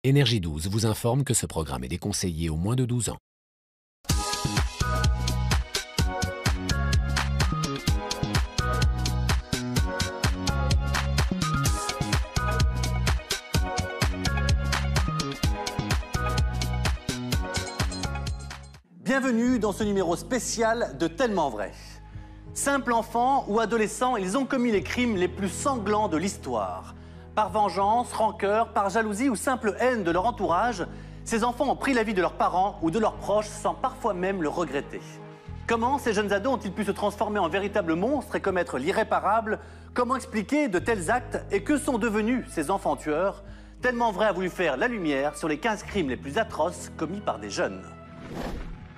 Énergie 12 vous informe que ce programme est déconseillé aux moins de 12 ans. Bienvenue dans ce numéro spécial de Tellement Vrai. Simples enfants ou adolescents, ils ont commis les crimes les plus sanglants de l'histoire. Par vengeance, rancœur, par jalousie ou simple haine de leur entourage, ces enfants ont pris la vie de leurs parents ou de leurs proches sans parfois même le regretter. Comment ces jeunes ados ont-ils pu se transformer en véritables monstres et commettre l'irréparable? Comment expliquer de tels actes et que sont devenus ces enfants tueurs? Tellement Vrai a voulu faire la lumière sur les 15 crimes les plus atroces commis par des jeunes.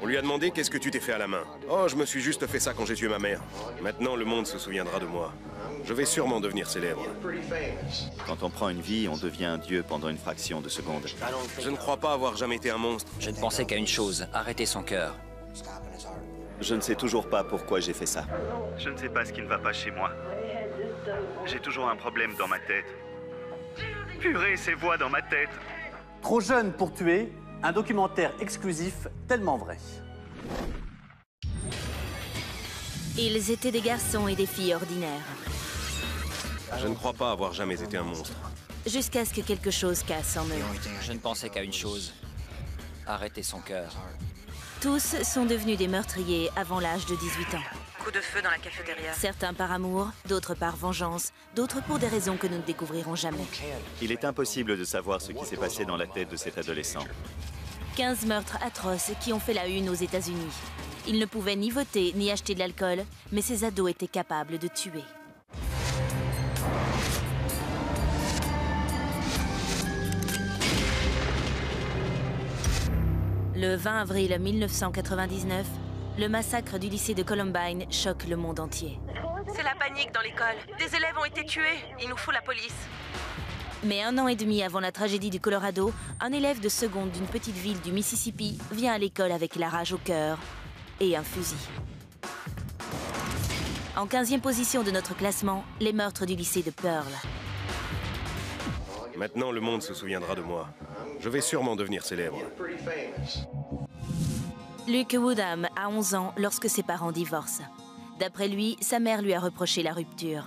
On lui a demandé qu'est-ce que tu t'es fait à la main. Oh, je me suis juste fait ça quand j'ai tué ma mère. Maintenant, le monde se souviendra de moi. Je vais sûrement devenir célèbre. Quand on prend une vie, on devient un dieu pendant une fraction de seconde. Je ne crois pas avoir jamais été un monstre. Je ne pensais qu'à une chose, arrêter son cœur. Je ne sais toujours pas pourquoi j'ai fait ça. Je ne sais pas ce qui ne va pas chez moi. J'ai toujours un problème dans ma tête. Purée, ces voix dans ma tête. Trop jeune pour tuer, un documentaire exclusif Tellement Vrai. Ils étaient des garçons et des filles ordinaires. Je ne crois pas avoir jamais été un monstre. Jusqu'à ce que quelque chose casse en eux. Je ne pensais qu'à une chose, arrêter son cœur. Tous sont devenus des meurtriers avant l'âge de 18 ans. Coup de feu dans la cafétéria. Certains par amour, d'autres par vengeance, d'autres pour des raisons que nous ne découvrirons jamais. Il est impossible de savoir ce qui s'est passé dans la tête de cet adolescent. 15 meurtres atroces qui ont fait la une aux États-Unis. Ils ne pouvaient ni voter ni acheter de l'alcool, mais ces ados étaient capables de tuer. Le 20 avril 1999, le massacre du lycée de Columbine choque le monde entier. C'est la panique dans l'école. Des élèves ont été tués. Il nous faut la police. Mais 1 an et demi avant la tragédie du Colorado, un élève de seconde d'une petite ville du Mississippi vient à l'école avec la rage au cœur et un fusil. En 15e position de notre classement, les meurtres du lycée de Pearl. Maintenant, le monde se souviendra de moi. Je vais sûrement devenir célèbre. Luke Woodham a 11 ans lorsque ses parents divorcent. D'après lui, sa mère lui a reproché la rupture.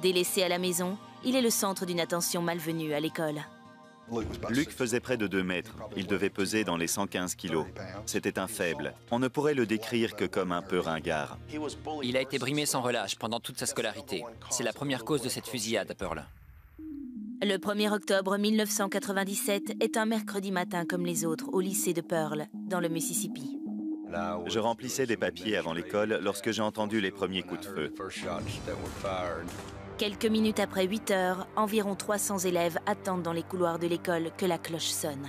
Délaissé à la maison, il est le centre d'une attention malvenue à l'école. Luke faisait près de 2 mètres. Il devait peser dans les 115 kilos. C'était un faible. On ne pourrait le décrire que comme un peu ringard. Il a été brimé sans relâche pendant toute sa scolarité. C'est la première cause de cette fusillade à Pearl. Le 1er octobre 1997 est un mercredi matin comme les autres au lycée de Pearl, dans le Mississippi. Je remplissais des papiers avant l'école lorsque j'ai entendu les premiers coups de feu. Quelques minutes après 8 heures, environ 300 élèves attendent dans les couloirs de l'école que la cloche sonne.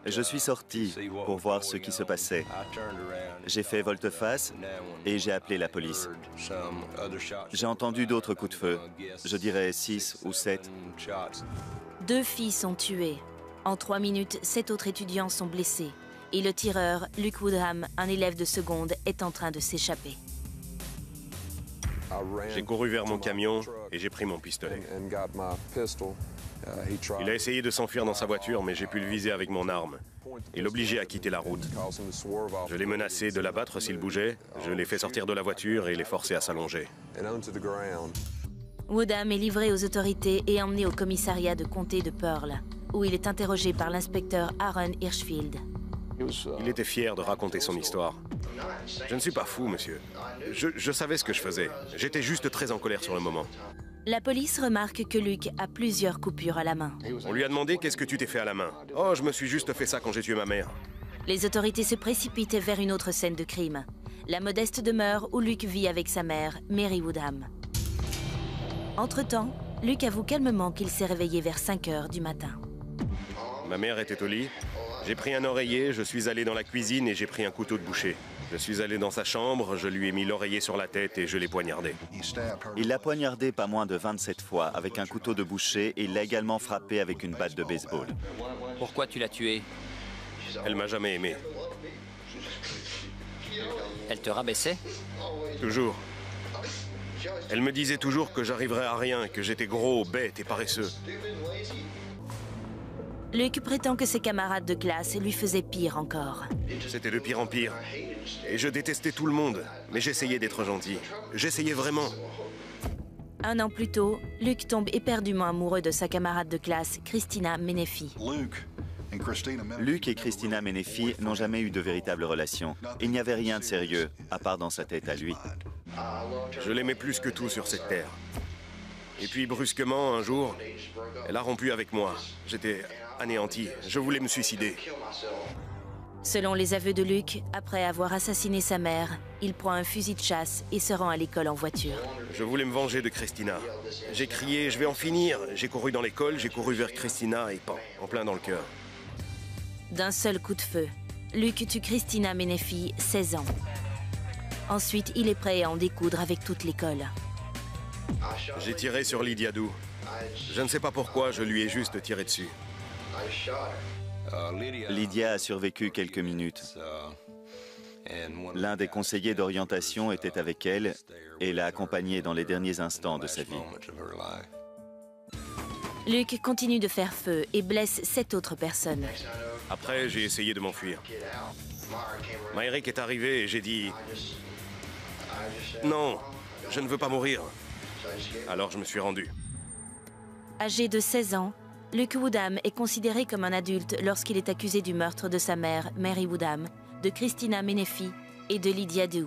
Je suis sorti pour voir ce qui se passait. J'ai fait volte-face et j'ai appelé la police. J'ai entendu d'autres coups de feu, je dirais 6 ou 7. 2 filles sont tuées. En 3 minutes, 7 autres étudiants sont blessés. Et le tireur, Luke Woodham, un élève de seconde, est en train de s'échapper. J'ai couru vers mon camion et j'ai pris mon pistolet. Il a essayé de s'enfuir dans sa voiture, mais j'ai pu le viser avec mon arme et l'obliger à quitter la route. Je l'ai menacé de l'abattre s'il bougeait, je l'ai fait sortir de la voiture et l'ai forcé à s'allonger. Woodham est livré aux autorités et emmené au commissariat de comté de Pearl, où il est interrogé par l'inspecteur Aaron Hirschfield. Il était fier de raconter son histoire. Je ne suis pas fou, monsieur. Je savais ce que je faisais. J'étais juste très en colère sur le moment. La police remarque que Luke a plusieurs coupures à la main. On lui a demandé qu'est-ce que tu t'es fait à la main. Oh, je me suis juste fait ça quand j'ai tué ma mère. Les autorités se précipitent vers une autre scène de crime. La modeste demeure où Luke vit avec sa mère, Mary Woodham. Entre-temps, Luke avoue calmement qu'il s'est réveillé vers 5 heures du matin. Ma mère était au lit. J'ai pris un oreiller, je suis allé dans la cuisine et j'ai pris un couteau de boucher. Je suis allé dans sa chambre, je lui ai mis l'oreiller sur la tête et je l'ai poignardé. Il l'a poignardé pas moins de 27 fois avec un couteau de boucher et il l'a également frappé avec une batte de baseball. Pourquoi tu l'as tué? Elle m'a jamais aimé. Elle te rabaissait? Toujours. Elle me disait toujours que j'arriverais à rien, que j'étais gros, bête et paresseux. Luke prétend que ses camarades de classe lui faisaient pire encore. C'était de pire en pire. Et je détestais tout le monde. Mais j'essayais d'être gentil. J'essayais vraiment. Un an plus tôt, Luke tombe éperdument amoureux de sa camarade de classe, Christina Menefee. Luke et Christina Menefee n'ont jamais eu de véritable relation. Il n'y avait rien de sérieux, à part dans sa tête à lui. Je l'aimais plus que tout sur cette terre. Et puis brusquement, un jour, elle a rompu avec moi. J'étais anéanti. Je voulais me suicider. Selon les aveux de Luke, après avoir assassiné sa mère, il prend un fusil de chasse et se rend à l'école en voiture. Je voulais me venger de Christina. J'ai crié, je vais en finir. J'ai couru dans l'école, j'ai couru vers Christina et pan, en plein dans le cœur. D'un seul coup de feu, Luke tue Christina Menefee, 16 ans. Ensuite, il est prêt à en découdre avec toute l'école. J'ai tiré sur Lydia Dou. Je ne sais pas pourquoi, je lui ai juste tiré dessus. Lydia a survécu quelques minutes. L'un des conseillers d'orientation était avec elle et l'a accompagnée dans les derniers instants de sa vie. Luke continue de faire feu et blesse 7 autres personnes. Après, j'ai essayé de m'enfuir. Myrick est arrivé et j'ai dit... Non, je ne veux pas mourir. Alors je me suis rendu. Âgé de 16 ans, Luke Woodham est considéré comme un adulte lorsqu'il est accusé du meurtre de sa mère, Mary Woodham, de Christina Menefee et de Lydia Dhu.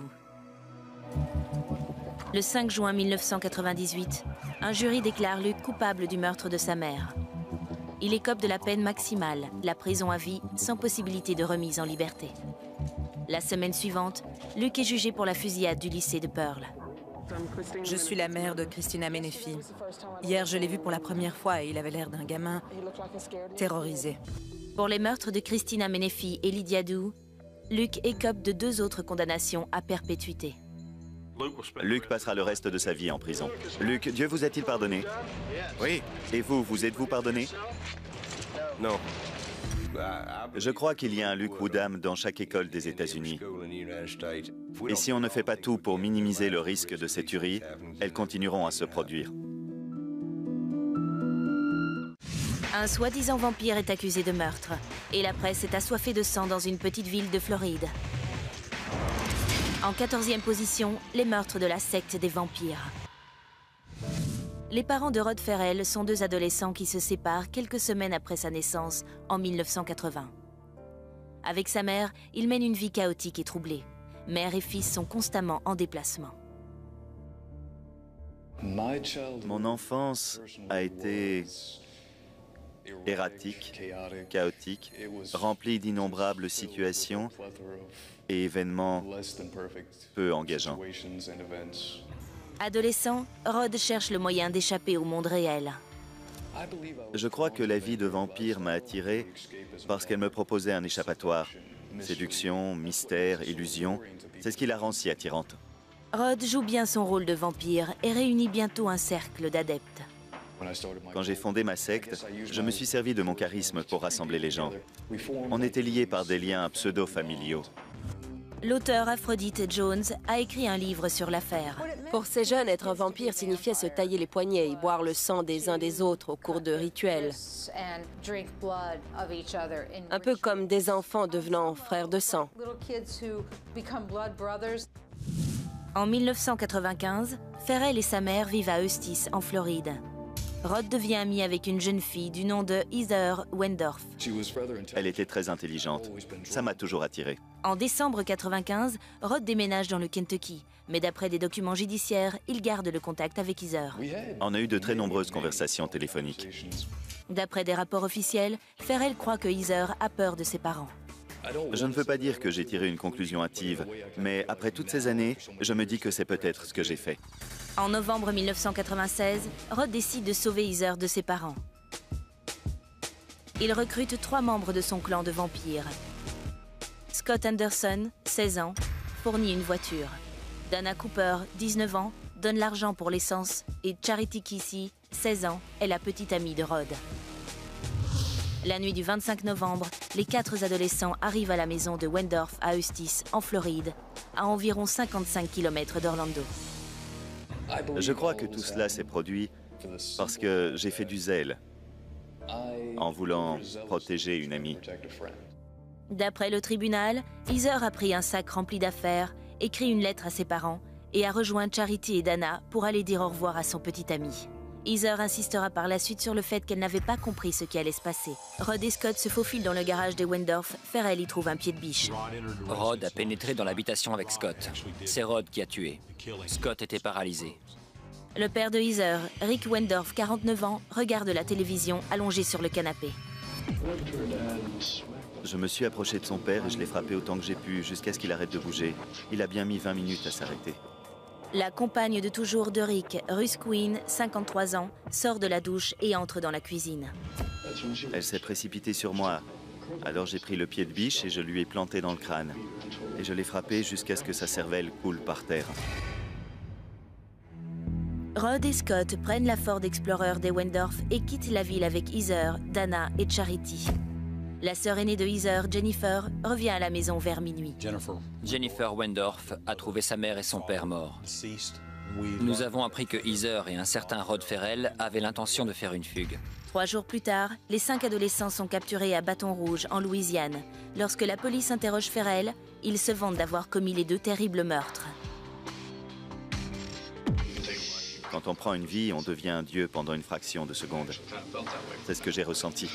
Le 5 juin 1998, un jury déclare Luke coupable du meurtre de sa mère. Il écope de la peine maximale, la prison à vie, sans possibilité de remise en liberté. La semaine suivante, Luke est jugé pour la fusillade du lycée de Pearl. Je suis la mère de Christina Menefee. Hier, je l'ai vu pour la première fois et il avait l'air d'un gamin terrorisé. Pour les meurtres de Christina Menefee et Lydia Dhu, Luke écope de 2 autres condamnations à perpétuité. Luke passera le reste de sa vie en prison. Luke, Dieu vous a-t-il pardonné? Oui. Et vous êtes-vous pardonné? Non. Je crois qu'il y a un Luke Woodham dans chaque école des États-Unis. Et si on ne fait pas tout pour minimiser le risque de ces tueries, elles continueront à se produire. Un soi-disant vampire est accusé de meurtre, et la presse est assoiffée de sang dans une petite ville de Floride. En 14e position, les meurtres de la secte des vampires. Les parents de Rod Ferrell sont 2 adolescents qui se séparent quelques semaines après sa naissance, en 1980. Avec sa mère, il mène une vie chaotique et troublée. Mère et fils sont constamment en déplacement. Mon enfance a été erratique, chaotique, remplie d'innombrables situations et événements peu engageants. Adolescent, Rod cherche le moyen d'échapper au monde réel. Je crois que la vie de vampire m'a attiré parce qu'elle me proposait un échappatoire. Séduction, mystère, illusion, c'est ce qui la rend si attirante. Rod joue bien son rôle de vampire et réunit bientôt un cercle d'adeptes. Quand j'ai fondé ma secte, je me suis servi de mon charisme pour rassembler les gens. On était liés par des liens pseudo-familiaux. L'auteur Aphrodite Jones a écrit un livre sur l'affaire. Pour ces jeunes, être un vampire signifiait se tailler les poignets et boire le sang des uns des autres au cours de rituels. Un peu comme des enfants devenant frères de sang. En 1995, Ferrell et sa mère vivent à Eustis, en Floride. Rod devient ami avec une jeune fille du nom de Heather Wendorf. Elle était très intelligente. Ça m'a toujours attiré. En décembre 1995, Rod déménage dans le Kentucky. Mais d'après des documents judiciaires, il garde le contact avec Heather. On a eu de très nombreuses conversations téléphoniques. D'après des rapports officiels, Ferrell croit que Heather a peur de ses parents. Je ne veux pas dire que j'ai tiré une conclusion hâtive, mais après toutes ces années, je me dis que c'est peut-être ce que j'ai fait. En novembre 1996, Rod décide de sauver Heather de ses parents. Il recrute 3 membres de son clan de vampires. Scott Anderson, 16 ans, fournit une voiture. Dana Cooper, 19 ans, donne l'argent pour l'essence et Charity Kesey, 16 ans, est la petite amie de Rod. La nuit du 25 novembre, les 4 adolescents arrivent à la maison de Wendorf à Eustis, en Floride, à environ 55 km d'Orlando. Je crois que tout cela s'est produit parce que j'ai fait du zèle en voulant protéger une amie. D'après le tribunal, Heather a pris un sac rempli d'affaires, écrit une lettre à ses parents et a rejoint Charity et Dana pour aller dire au revoir à son petit ami. Heather insistera par la suite sur le fait qu'elle n'avait pas compris ce qui allait se passer. Rod et Scott se faufilent dans le garage des Wendorf. Ferrell y trouve un pied de biche. Rod a pénétré dans l'habitation avec Scott. C'est Rod qui a tué. Scott était paralysé. Le père de Heather, Rick Wendorf, 49 ans, regarde la télévision allongé sur le canapé. Je me suis approché de son père et je l'ai frappé autant que j'ai pu jusqu'à ce qu'il arrête de bouger. Il a bien mis 20 minutes à s'arrêter. La compagne de toujours de Rick, Ruth Quinn, 53 ans, sort de la douche et entre dans la cuisine. Elle s'est précipitée sur moi. Alors j'ai pris le pied de biche et je lui ai planté dans le crâne. Et je l'ai frappé jusqu'à ce que sa cervelle coule par terre. Rod et Scott prennent la Ford Explorer des Wendorf et quittent la ville avec Heather, Dana et Charity. La sœur aînée de Heather, Jennifer, revient à la maison vers minuit. Jennifer Wendorf a trouvé sa mère et son père morts. Nous avons appris que Heather et un certain Rod Ferrell avaient l'intention de faire une fugue. 3 jours plus tard, les 5 adolescents sont capturés à Bâton Rouge, en Louisiane. Lorsque la police interroge Ferrell, ils se vantent d'avoir commis les 2 terribles meurtres. Quand on prend une vie, on devient un dieu pendant une fraction de seconde. C'est ce que j'ai ressenti.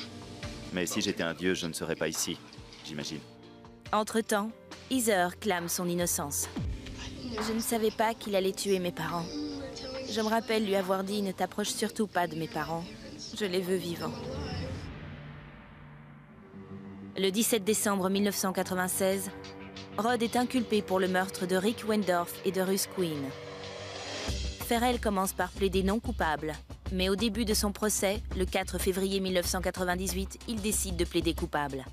Mais si j'étais un dieu, je ne serais pas ici, j'imagine. Entre-temps, Heather clame son innocence. Je ne savais pas qu'il allait tuer mes parents. Je me rappelle lui avoir dit « Ne t'approche surtout pas de mes parents. Je les veux vivants. » Le 17 décembre 1996, Rod est inculpé pour le meurtre de Rick Wendorf et de Ruth Quinn. Ferrell commence par plaider non coupable. Mais au début de son procès, le 4 février 1998, il décide de plaider coupable.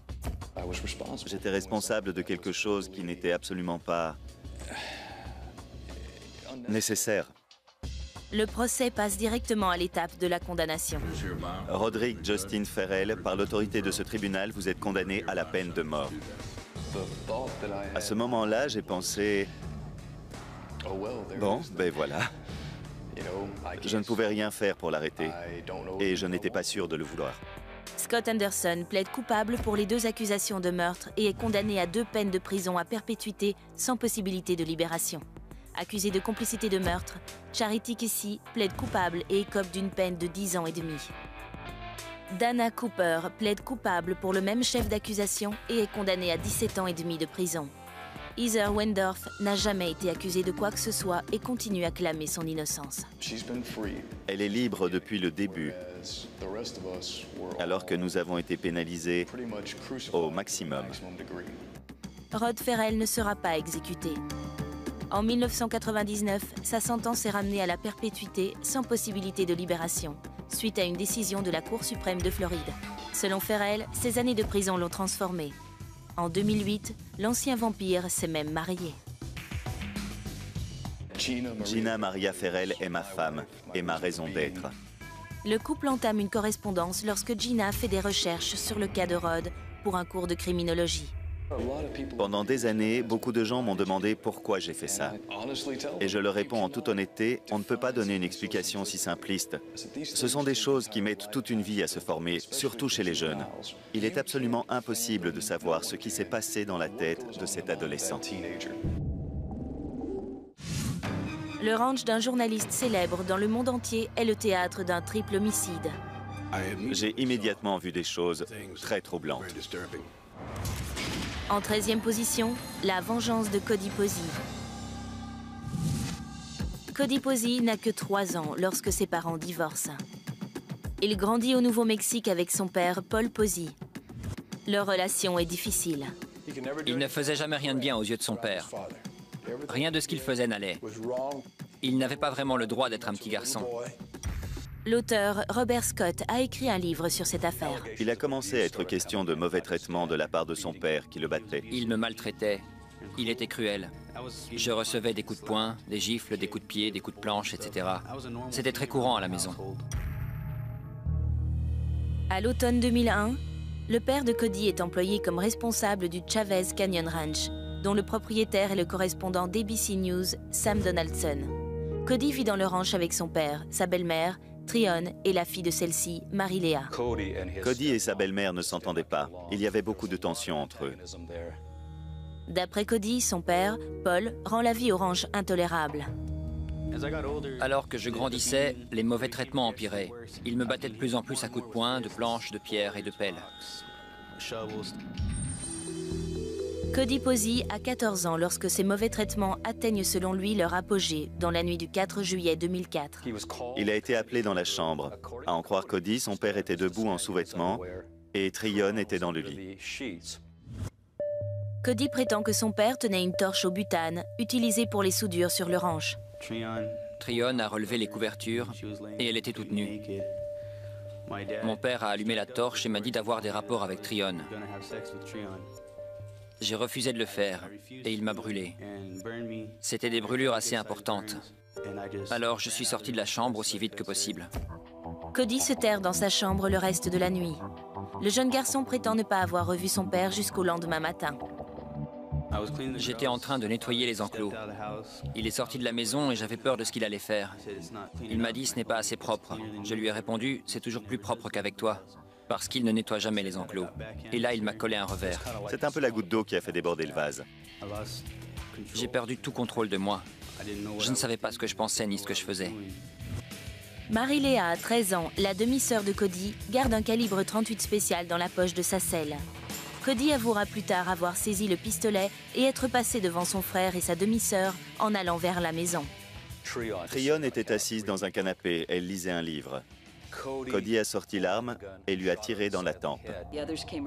J'étais responsable de quelque chose qui n'était absolument pas nécessaire. Le procès passe directement à l'étape de la condamnation. Roderick Justin Ferrell, par l'autorité de ce tribunal, vous êtes condamné à la peine de mort. À ce moment-là, j'ai pensé... Bon, ben voilà. Je ne pouvais rien faire pour l'arrêter, et je n'étais pas sûr de le vouloir. Scott Anderson plaide coupable pour les 2 accusations de meurtre et est condamné à 2 peines de prison à perpétuité sans possibilité de libération. Accusé de complicité de meurtre, Charity Casey plaide coupable et écope d'une peine de 10 ans et demi. Dana Cooper plaide coupable pour le même chef d'accusation et est condamnée à 17 ans et demi de prison. Heather Wendorf n'a jamais été accusée de quoi que ce soit et continue à clamer son innocence. Elle est libre depuis le début, alors que nous avons été pénalisés au maximum. Rod Ferrell ne sera pas exécuté. En 1999, sa sentence est ramenée à la perpétuité sans possibilité de libération, suite à une décision de la Cour suprême de Floride. Selon Ferrell, ces années de prison l'ont transformé. En 2008, l'ancien vampire s'est même marié. Gina Maria Ferrell est ma femme et ma raison d'être. Le couple entame une correspondance lorsque Gina fait des recherches sur le cas de Rod pour un cours de criminologie. Pendant des années, beaucoup de gens m'ont demandé pourquoi j'ai fait ça. Et je leur réponds en toute honnêteté, on ne peut pas donner une explication si simpliste. Ce sont des choses qui mettent toute une vie à se former, surtout chez les jeunes. Il est absolument impossible de savoir ce qui s'est passé dans la tête de cet adolescent. Le ranch d'un journaliste célèbre dans le monde entier est le théâtre d'un triple homicide. J'ai immédiatement vu des choses très troublantes. En 13e position, la vengeance de Cody Posey. Cody Posey n'a que 3 ans lorsque ses parents divorcent. Il grandit au Nouveau-Mexique avec son père, Paul Posey. Leur relation est difficile. Il ne faisait jamais rien de bien aux yeux de son père. Rien de ce qu'il faisait n'allait. Il n'avait pas vraiment le droit d'être un petit garçon. L'auteur Robert Scott a écrit un livre sur cette affaire. Il a commencé à être question de mauvais traitements de la part de son père qui le battait. Il me maltraitait. Il était cruel. Je recevais des coups de poing, des gifles, des coups de pied, des coups de planche, etc. C'était très courant à la maison. À l'automne 2001, le père de Cody est employé comme responsable du Chavez Canyon Ranch, dont le propriétaire est le correspondant d'ABC News, Sam Donaldson. Cody vit dans le ranch avec son père, sa belle-mère, Tryon, et la fille de celle-ci, Marie-Léa. Cody et sa belle-mère ne s'entendaient pas. Il y avait beaucoup de tension entre eux. D'après Cody, son père, Paul, rend la vie au ranch intolérable. Alors que je grandissais, les mauvais traitements empiraient. Il me battait de plus en plus à coups de poing, de planches, de pierres et de pelles. Cody Posey a 14 ans lorsque ces mauvais traitements atteignent selon lui leur apogée dans la nuit du 4 juillet 2004. Il a été appelé dans la chambre. À en croire Cody, son père était debout en sous-vêtements et Tryon était dans le lit. Cody prétend que son père tenait une torche au butane, utilisée pour les soudures sur le ranch. Tryon a relevé les couvertures et elle était toute nue. Mon père a allumé la torche et m'a dit d'avoir des rapports avec Tryon. J'ai refusé de le faire et il m'a brûlé. C'était des brûlures assez importantes. Alors je suis sorti de la chambre aussi vite que possible. Cody se terre dans sa chambre le reste de la nuit. Le jeune garçon prétend ne pas avoir revu son père jusqu'au lendemain matin. J'étais en train de nettoyer les enclos. Il est sorti de la maison et j'avais peur de ce qu'il allait faire. Il m'a dit « ce n'est pas assez propre ». Je lui ai répondu « c'est toujours plus propre qu'avec toi ». Parce qu'il ne nettoie jamais les enclos. Et là, il m'a collé un revers. C'est un peu la goutte d'eau qui a fait déborder le vase. J'ai perdu tout contrôle de moi. Je ne savais pas ce que je pensais ni ce que je faisais. Marie-Léa a 13 ans, la demi-sœur de Cody, garde un calibre 38 spécial dans la poche de sa selle. Cody avouera plus tard avoir saisi le pistolet et être passé devant son frère et sa demi-sœur en allant vers la maison. Tryon était assise dans un canapé. Elle lisait un livre. Cody a sorti l'arme et lui a tiré dans la tempe.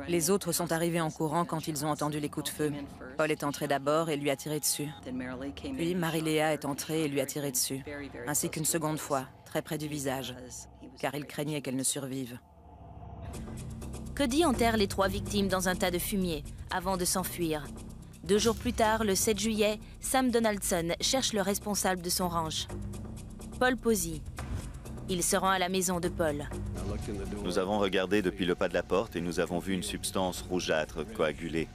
Les autres sont arrivés en courant quand ils ont entendu les coups de feu. Paul est entré d'abord et lui a tiré dessus. Puis Marie-Léa est entrée et lui a tiré dessus, ainsi qu'une seconde fois, très près du visage, car il craignait qu'elle ne survive. Cody enterre les 3 victimes dans un tas de fumier, avant de s'enfuir. 2 jours plus tard, le 7 juillet, Sam Donaldson cherche le responsable de son ranch, Paul Posey. Il se rend à la maison de Paul. Nous avons regardé depuis le pas de la porte et nous avons vu une substance rougeâtre coagulée.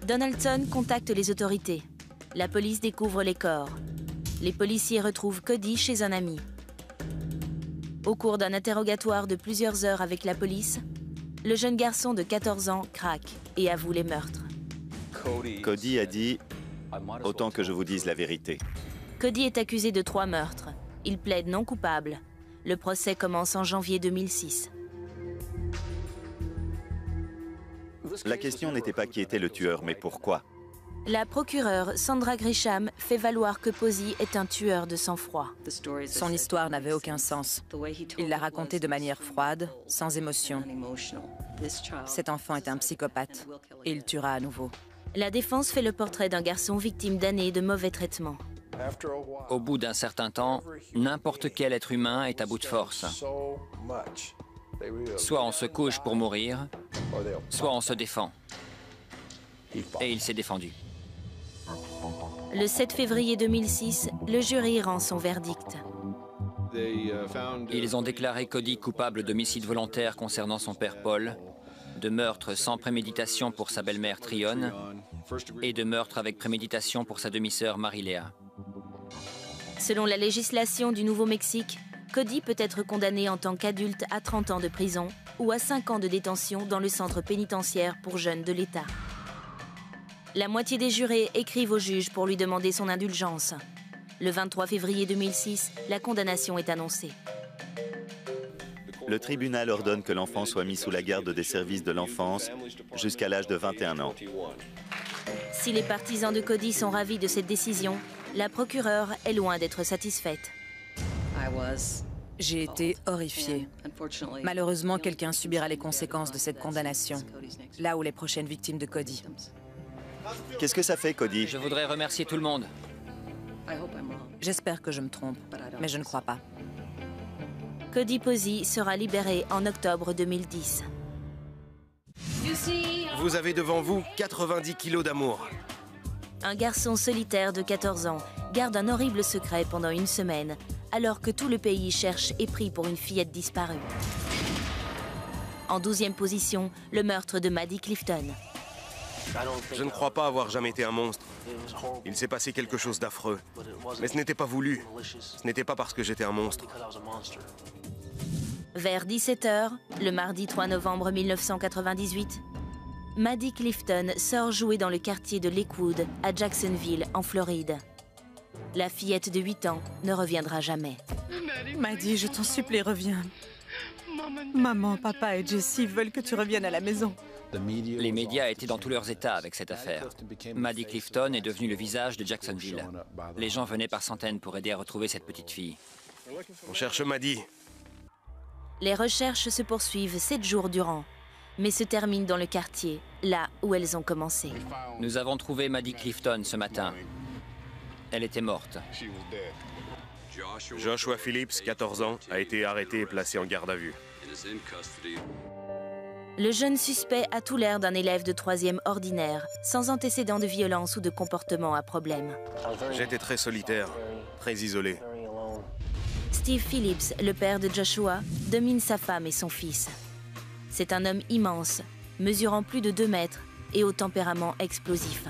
Donaldson contacte les autorités. La police découvre les corps. Les policiers retrouvent Cody chez un ami. Au cours d'un interrogatoire de plusieurs heures avec la police, le jeune garçon de 14 ans craque et avoue les meurtres. Cody a dit « Autant que je vous dise la vérité ». Cody est accusé de 3 meurtres. Il plaide non coupable. Le procès commence en janvier 2006. La question n'était pas qui était le tueur, mais pourquoi. La procureure Sandra Grisham fait valoir que Posey est un tueur de sang-froid. Son histoire n'avait aucun sens. Il l'a racontée de manière froide, sans émotion. Cet enfant est un psychopathe et il tuera à nouveau. La défense fait le portrait d'un garçon victime d'années de mauvais traitements. Au bout d'un certain temps, n'importe quel être humain est à bout de force. Soit on se couche pour mourir, soit on se défend. Et il s'est défendu. Le 7 février 2006, le jury rend son verdict. Ils ont déclaré Cody coupable d'homicide volontaire concernant son père Paul, de meurtre sans préméditation pour sa belle-mère Tryon et de meurtre avec préméditation pour sa demi-sœur Marie-Léa. Selon la législation du Nouveau-Mexique, Cody peut être condamné en tant qu'adulte à 30 ans de prison ou à 5 ans de détention dans le centre pénitentiaire pour jeunes de l'État. La moitié des jurés écrivent au juge pour lui demander son indulgence. Le 23 février 2006, la condamnation est annoncée. Le tribunal ordonne que l'enfant soit mis sous la garde des services de l'enfance jusqu'à l'âge de 21 ans. Si les partisans de Cody sont ravis de cette décision, la procureure est loin d'être satisfaite. J'ai été horrifiée. Malheureusement, quelqu'un subira les conséquences de cette condamnation, là où les prochaines victimes de Cody. Qu'est-ce que ça fait, Cody? Je voudrais remercier tout le monde. J'espère que je me trompe, mais je ne crois pas. Cody Posey sera libéré en octobre 2010. Vous avez devant vous 90 kilos d'amour. Un garçon solitaire de 14 ans garde un horrible secret pendant une semaine, alors que tout le pays cherche et prie pour une fillette disparue. En 12e position, le meurtre de Maddie Clifton. Je ne crois pas avoir jamais été un monstre. Il s'est passé quelque chose d'affreux. Mais ce n'était pas voulu. Ce n'était pas parce que j'étais un monstre. Vers 17h, le mardi 3 novembre 1998, Maddie Clifton sort jouer dans le quartier de Lakewood, à Jacksonville, en Floride. La fillette de 8 ans ne reviendra jamais. Maddie, je t'en supplie, reviens. Maman, papa et Jessie veulent que tu reviennes à la maison. Les médias étaient dans tous leurs états avec cette affaire. Maddie Clifton est devenue le visage de Jacksonville. Les gens venaient par centaines pour aider à retrouver cette petite fille. On cherche Maddie. Les recherches se poursuivent 7 jours durant, mais se terminent dans le quartier, là où elles ont commencé. Nous avons trouvé Maddie Clifton ce matin. Elle était morte. Joshua Phillips, 14 ans, a été arrêté et placé en garde à vue. Le jeune suspect a tout l'air d'un élève de 3e ordinaire, sans antécédent de violence ou de comportement à problème. J'étais très solitaire, très isolé. Steve Phillips, le père de Joshua, domine sa femme et son fils. C'est un homme immense, mesurant plus de 2 mètres et au tempérament explosif.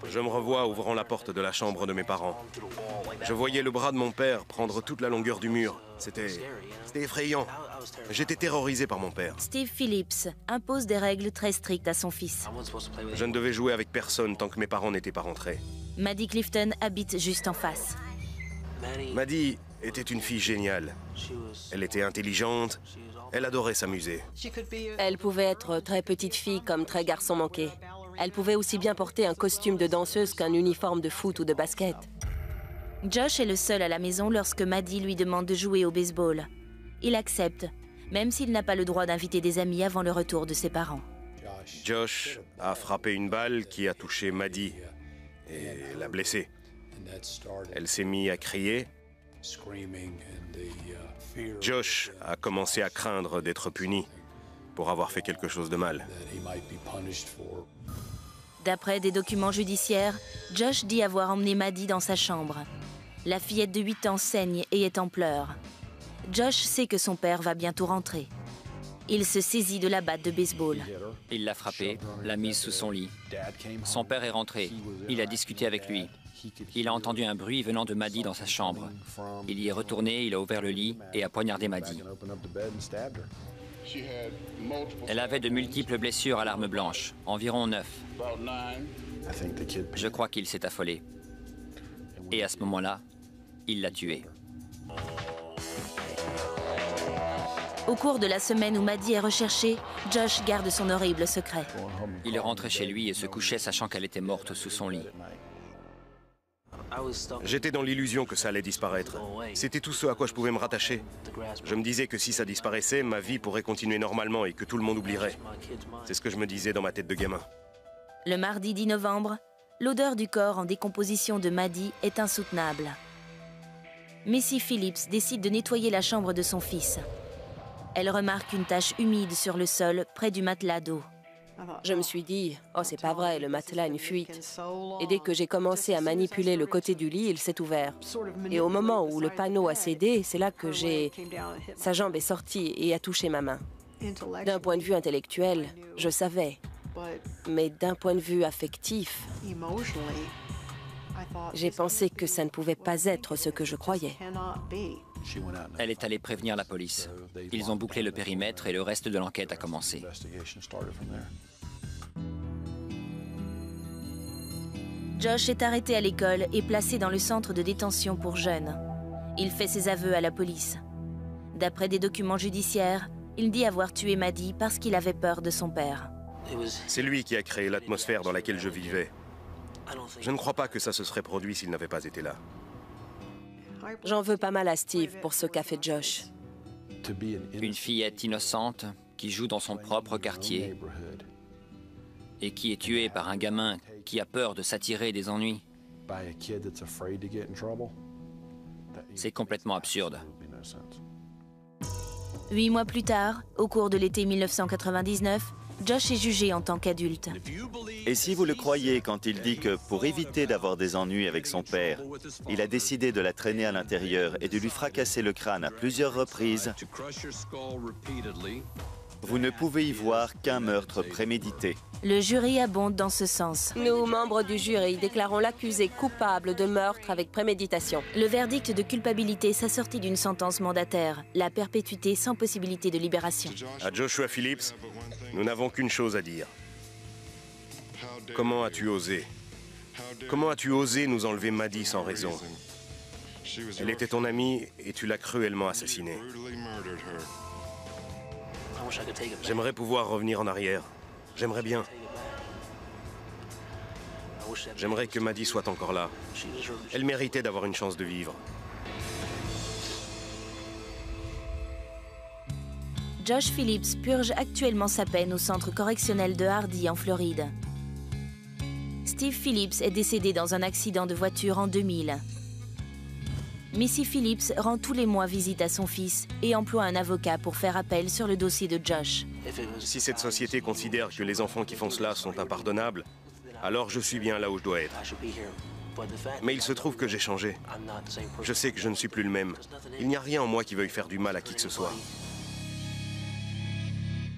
Je me revois ouvrant la porte de la chambre de mes parents. Je voyais le bras de mon père prendre toute la longueur du mur. C'était effrayant. J'étais terrorisé par mon père. Steve Phillips impose des règles très strictes à son fils. Je ne devais jouer avec personne tant que mes parents n'étaient pas rentrés. Maddie Clifton habite juste en face. Maddie était une fille géniale. Elle était intelligente, elle adorait s'amuser. Elle pouvait être très petite fille comme très garçon manqué. Elle pouvait aussi bien porter un costume de danseuse qu'un uniforme de foot ou de basket. Josh est le seul à la maison lorsque Maddie lui demande de jouer au baseball. Il accepte, même s'il n'a pas le droit d'inviter des amis avant le retour de ses parents. Josh a frappé une balle qui a touché Maddie et l'a blessée. Elle s'est mise à crier. Josh a commencé à craindre d'être puni pour avoir fait quelque chose de mal. D'après des documents judiciaires, Josh dit avoir emmené Maddie dans sa chambre. La fillette de 8 ans saigne et est en pleurs. Josh sait que son père va bientôt rentrer. Il se saisit de la batte de baseball. Il l'a frappée, l'a mise sous son lit. Son père est rentré. Il a discuté avec lui. Il a entendu un bruit venant de Maddie dans sa chambre. Il y est retourné, il a ouvert le lit et a poignardé Maddie. Elle avait de multiples blessures à l'arme blanche, environ 9. Je crois qu'il s'est affolé. Et à ce moment-là, il l'a tuée. Au cours de la semaine où Maddie est recherchée, Josh garde son horrible secret. Il est rentré chez lui et se couchait sachant qu'elle était morte sous son lit. J'étais dans l'illusion que ça allait disparaître. C'était tout ce à quoi je pouvais me rattacher. Je me disais que si ça disparaissait, ma vie pourrait continuer normalement et que tout le monde oublierait. C'est ce que je me disais dans ma tête de gamin. Le mardi 10 novembre, l'odeur du corps en décomposition de Maddie est insoutenable. Missy Phillips décide de nettoyer la chambre de son fils. Elle remarque une tache humide sur le sol près du matelas d'eau. Je me suis dit, oh c'est pas vrai, le matelas a une fuite. Et dès que j'ai commencé à manipuler le côté du lit, il s'est ouvert. Et au moment où le panneau a cédé, c'est là que sa jambe est sortie et a touché ma main. D'un point de vue intellectuel, je savais. Mais d'un point de vue affectif, j'ai pensé que ça ne pouvait pas être ce que je croyais. Elle est allée prévenir la police. Ils ont bouclé le périmètre et le reste de l'enquête a commencé. Josh est arrêté à l'école et placé dans le centre de détention pour jeunes. Il fait ses aveux à la police. D'après des documents judiciaires, il dit avoir tué Maddie parce qu'il avait peur de son père. C'est lui qui a créé l'atmosphère dans laquelle je vivais. Je ne crois pas que ça se serait produit s'il n'avait pas été là. J'en veux pas mal à Steve pour ce qu'a fait Josh. Une fillette innocente qui joue dans son propre quartier et qui est tuée par un gamin qui a peur de s'attirer des ennuis. C'est complètement absurde. 8 mois plus tard, au cours de l'été 1999, Josh est jugé en tant qu'adulte. Et si vous le croyez quand il dit que, pour éviter d'avoir des ennuis avec son père, il a décidé de la traîner à l'intérieur et de lui fracasser le crâne à plusieurs reprises, Vous ne pouvez y voir qu'un meurtre prémédité. Le jury abonde dans ce sens. Nous, membres du jury, déclarons l'accusé coupable de meurtre avec préméditation. Le verdict de culpabilité s'assortit d'une sentence mandataire, la perpétuité sans possibilité de libération. À Joshua Phillips, nous n'avons qu'une chose à dire. Comment as-tu osé? Comment as-tu osé nous enlever Maddie sans raison? Elle était ton amie et tu l'as cruellement assassinée. J'aimerais pouvoir revenir en arrière. J'aimerais bien. J'aimerais que Maddie soit encore là. Elle méritait d'avoir une chance de vivre. Josh Phillips purge actuellement sa peine au centre correctionnel de Hardy en Floride. Steve Phillips est décédé dans un accident de voiture en 2000. Missy Phillips rend tous les mois visite à son fils et emploie un avocat pour faire appel sur le dossier de Josh. Si cette société considère que les enfants qui font cela sont impardonnables, alors je suis bien là où je dois être. Mais il se trouve que j'ai changé. Je sais que je ne suis plus le même. Il n'y a rien en moi qui veuille faire du mal à qui que ce soit.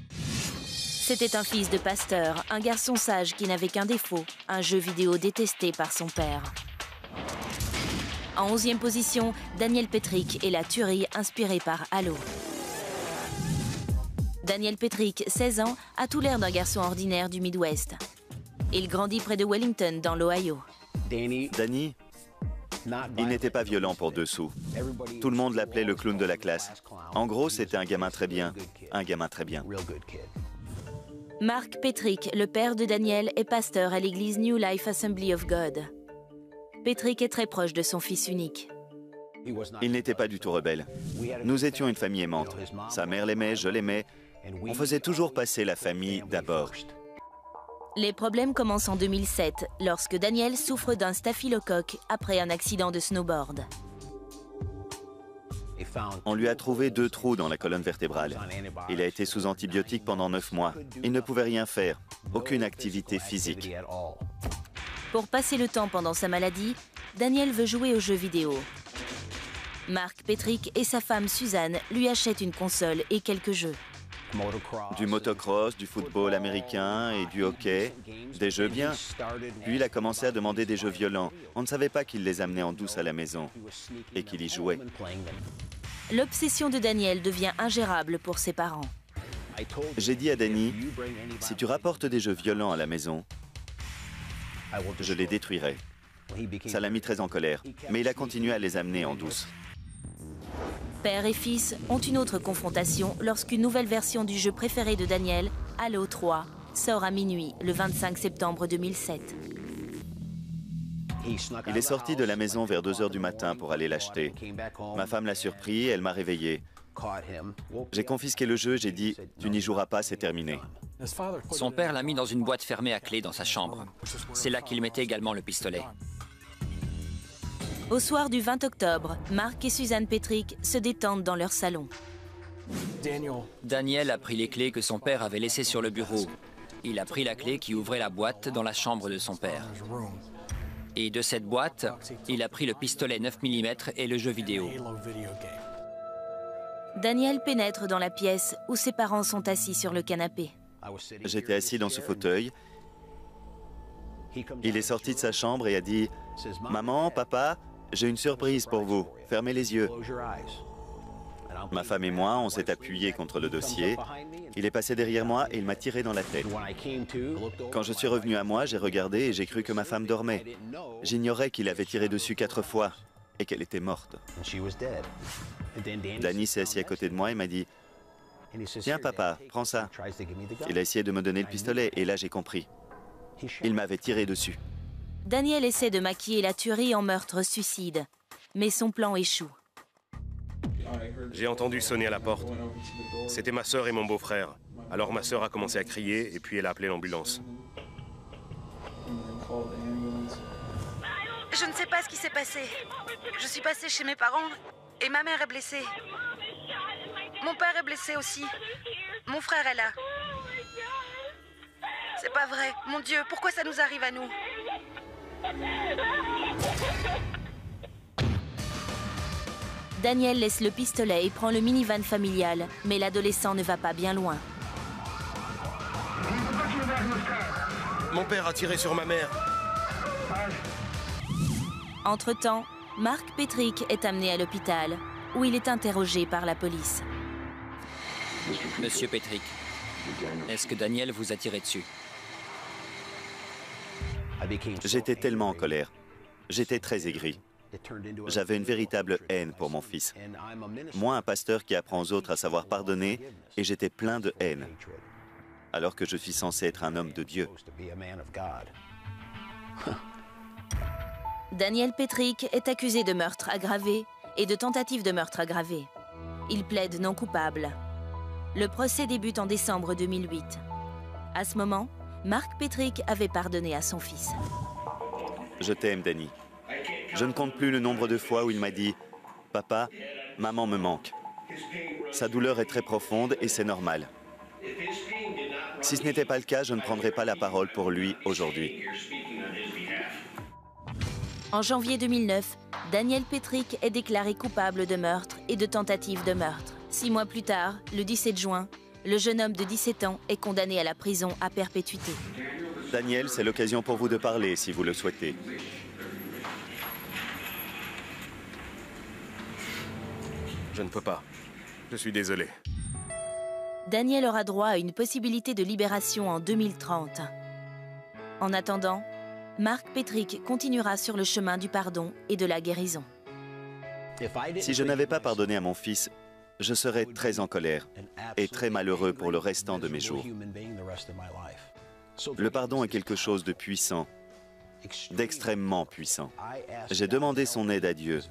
C'était un fils de pasteur, un garçon sage qui n'avait qu'un défaut, un jeu vidéo détesté par son père. En 11e position, Daniel Petrick et la tuerie inspirée par Halo. Daniel Petrick, 16 ans, a tout l'air d'un garçon ordinaire du Midwest. Il grandit près de Wellington, dans l'Ohio. Danny, il n'était pas violent pour 2 sous. Tout le monde l'appelait le clown de la classe. En gros, c'était un gamin très bien. Un gamin très bien. Mark Petrick, le père de Daniel, est pasteur à l'église New Life Assembly of God. Petrick est très proche de son fils unique. Il n'était pas du tout rebelle. Nous étions une famille aimante. Sa mère l'aimait, je l'aimais. On faisait toujours passer la famille d'abord. Les problèmes commencent en 2007, lorsque Daniel souffre d'un staphylocoque après un accident de snowboard. On lui a trouvé 2 trous dans la colonne vertébrale. Il a été sous antibiotiques pendant 9 mois. Il ne pouvait rien faire, aucune activité physique. Pour passer le temps pendant sa maladie, Daniel veut jouer aux jeux vidéo. Mark Petrick et sa femme Suzanne lui achètent une console et quelques jeux. Du motocross, du football américain et du hockey, des jeux bien. Puis il a commencé à demander des jeux violents. On ne savait pas qu'il les amenait en douce à la maison et qu'il y jouait. L'obsession de Daniel devient ingérable pour ses parents. J'ai dit à Danny, si tu rapportes des jeux violents à la maison, je les détruirai. Ça l'a mis très en colère, mais il a continué à les amener en douce. Père et fils ont une autre confrontation lorsqu'une nouvelle version du jeu préféré de Daniel, Halo 3, sort à minuit le 25 septembre 2007. Il est sorti de la maison vers 2 h du matin pour aller l'acheter. Ma femme l'a surpris, elle m'a réveillé. J'ai confisqué le jeu, j'ai dit « Tu n'y joueras pas, c'est terminé ». Son père l'a mis dans une boîte fermée à clé dans sa chambre. C'est là qu'il mettait également le pistolet. Au soir du 20 octobre, Mark et Suzanne Petrick se détendent dans leur salon. Daniel a pris les clés que son père avait laissées sur le bureau. Il a pris la clé qui ouvrait la boîte dans la chambre de son père. Et de cette boîte, il a pris le pistolet 9 mm et le jeu vidéo. Daniel pénètre dans la pièce où ses parents sont assis sur le canapé. J'étais assis dans ce fauteuil. Il est sorti de sa chambre et a dit « Maman, papa, j'ai une surprise pour vous. Fermez les yeux. » Ma femme et moi, on s'est appuyés contre le dossier. Il est passé derrière moi et il m'a tiré dans la tête. Quand je suis revenu à moi, j'ai regardé et j'ai cru que ma femme dormait. J'ignorais qu'il avait tiré dessus 4 fois et qu'elle était morte. Danny s'est assis à côté de moi et m'a dit « Tiens papa, prends ça. » Il a essayé de me donner le pistolet et là j'ai compris. Il m'avait tiré dessus. Daniel essaie de maquiller la tuerie en meurtre-suicide, mais son plan échoue. J'ai entendu sonner à la porte. C'était ma sœur et mon beau-frère. Alors ma sœur a commencé à crier et puis elle a appelé l'ambulance. Je ne sais pas ce qui s'est passé. Je suis passée chez mes parents et ma mère est blessée. Mon père est blessé aussi. Mon frère est là. C'est pas vrai. Mon Dieu, pourquoi ça nous arrive à nous? Daniel laisse le pistolet et prend le minivan familial, mais l'adolescent ne va pas bien loin. Mon père a tiré sur ma mère. Entre-temps, Mark Petrick est amené à l'hôpital, où il est interrogé par la police. Monsieur Petrick, est-ce que Daniel vous a tiré dessus? J'étais tellement en colère. J'étais très aigri. J'avais une véritable haine pour mon fils. Moi, un pasteur qui apprend aux autres à savoir pardonner, et j'étais plein de haine, alors que je suis censé être un homme de Dieu. Daniel Petrick est accusé de meurtre aggravé et de tentative de meurtre aggravé. Il plaide non coupable. Le procès débute en décembre 2008. À ce moment, Mark Petrick avait pardonné à son fils. Je t'aime, Danny. Je ne compte plus le nombre de fois où il m'a dit « Papa, maman me manque ». Sa douleur est très profonde et c'est normal. Si ce n'était pas le cas, je ne prendrais pas la parole pour lui aujourd'hui. En janvier 2009, Daniel Petrick est déclaré coupable de meurtre et de tentative de meurtre. 6 mois plus tard, le 17 juin, le jeune homme de 17 ans est condamné à la prison à perpétuité. Daniel, c'est l'occasion pour vous de parler si vous le souhaitez. Je ne peux pas. Je suis désolé. Daniel aura droit à une possibilité de libération en 2030. En attendant, Mark Petrick continuera sur le chemin du pardon et de la guérison. Si je n'avais pas pardonné à mon fils, je serais très en colère et très malheureux pour le restant de mes jours. Le pardon est quelque chose de puissant, d'extrêmement puissant. J'ai demandé son aide à Dieu,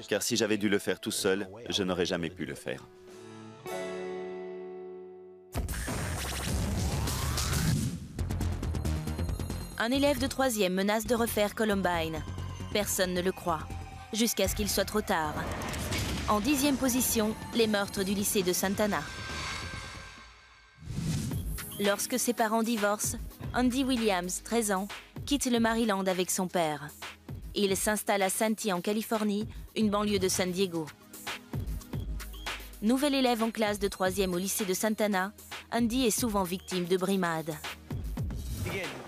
car si j'avais dû le faire tout seul, je n'aurais jamais pu le faire. Un élève de 3e menace de refaire Columbine. Personne ne le croit, jusqu'à ce qu'il soit trop tard. En 10e position, les meurtres du lycée de Santana. Lorsque ses parents divorcent, Andy Williams, 13 ans, quitte le Maryland avec son père. Il s'installe à Santee en Californie, une banlieue de San Diego. Nouvel élève en classe de 3e au lycée de Santana, Andy est souvent victime de brimades.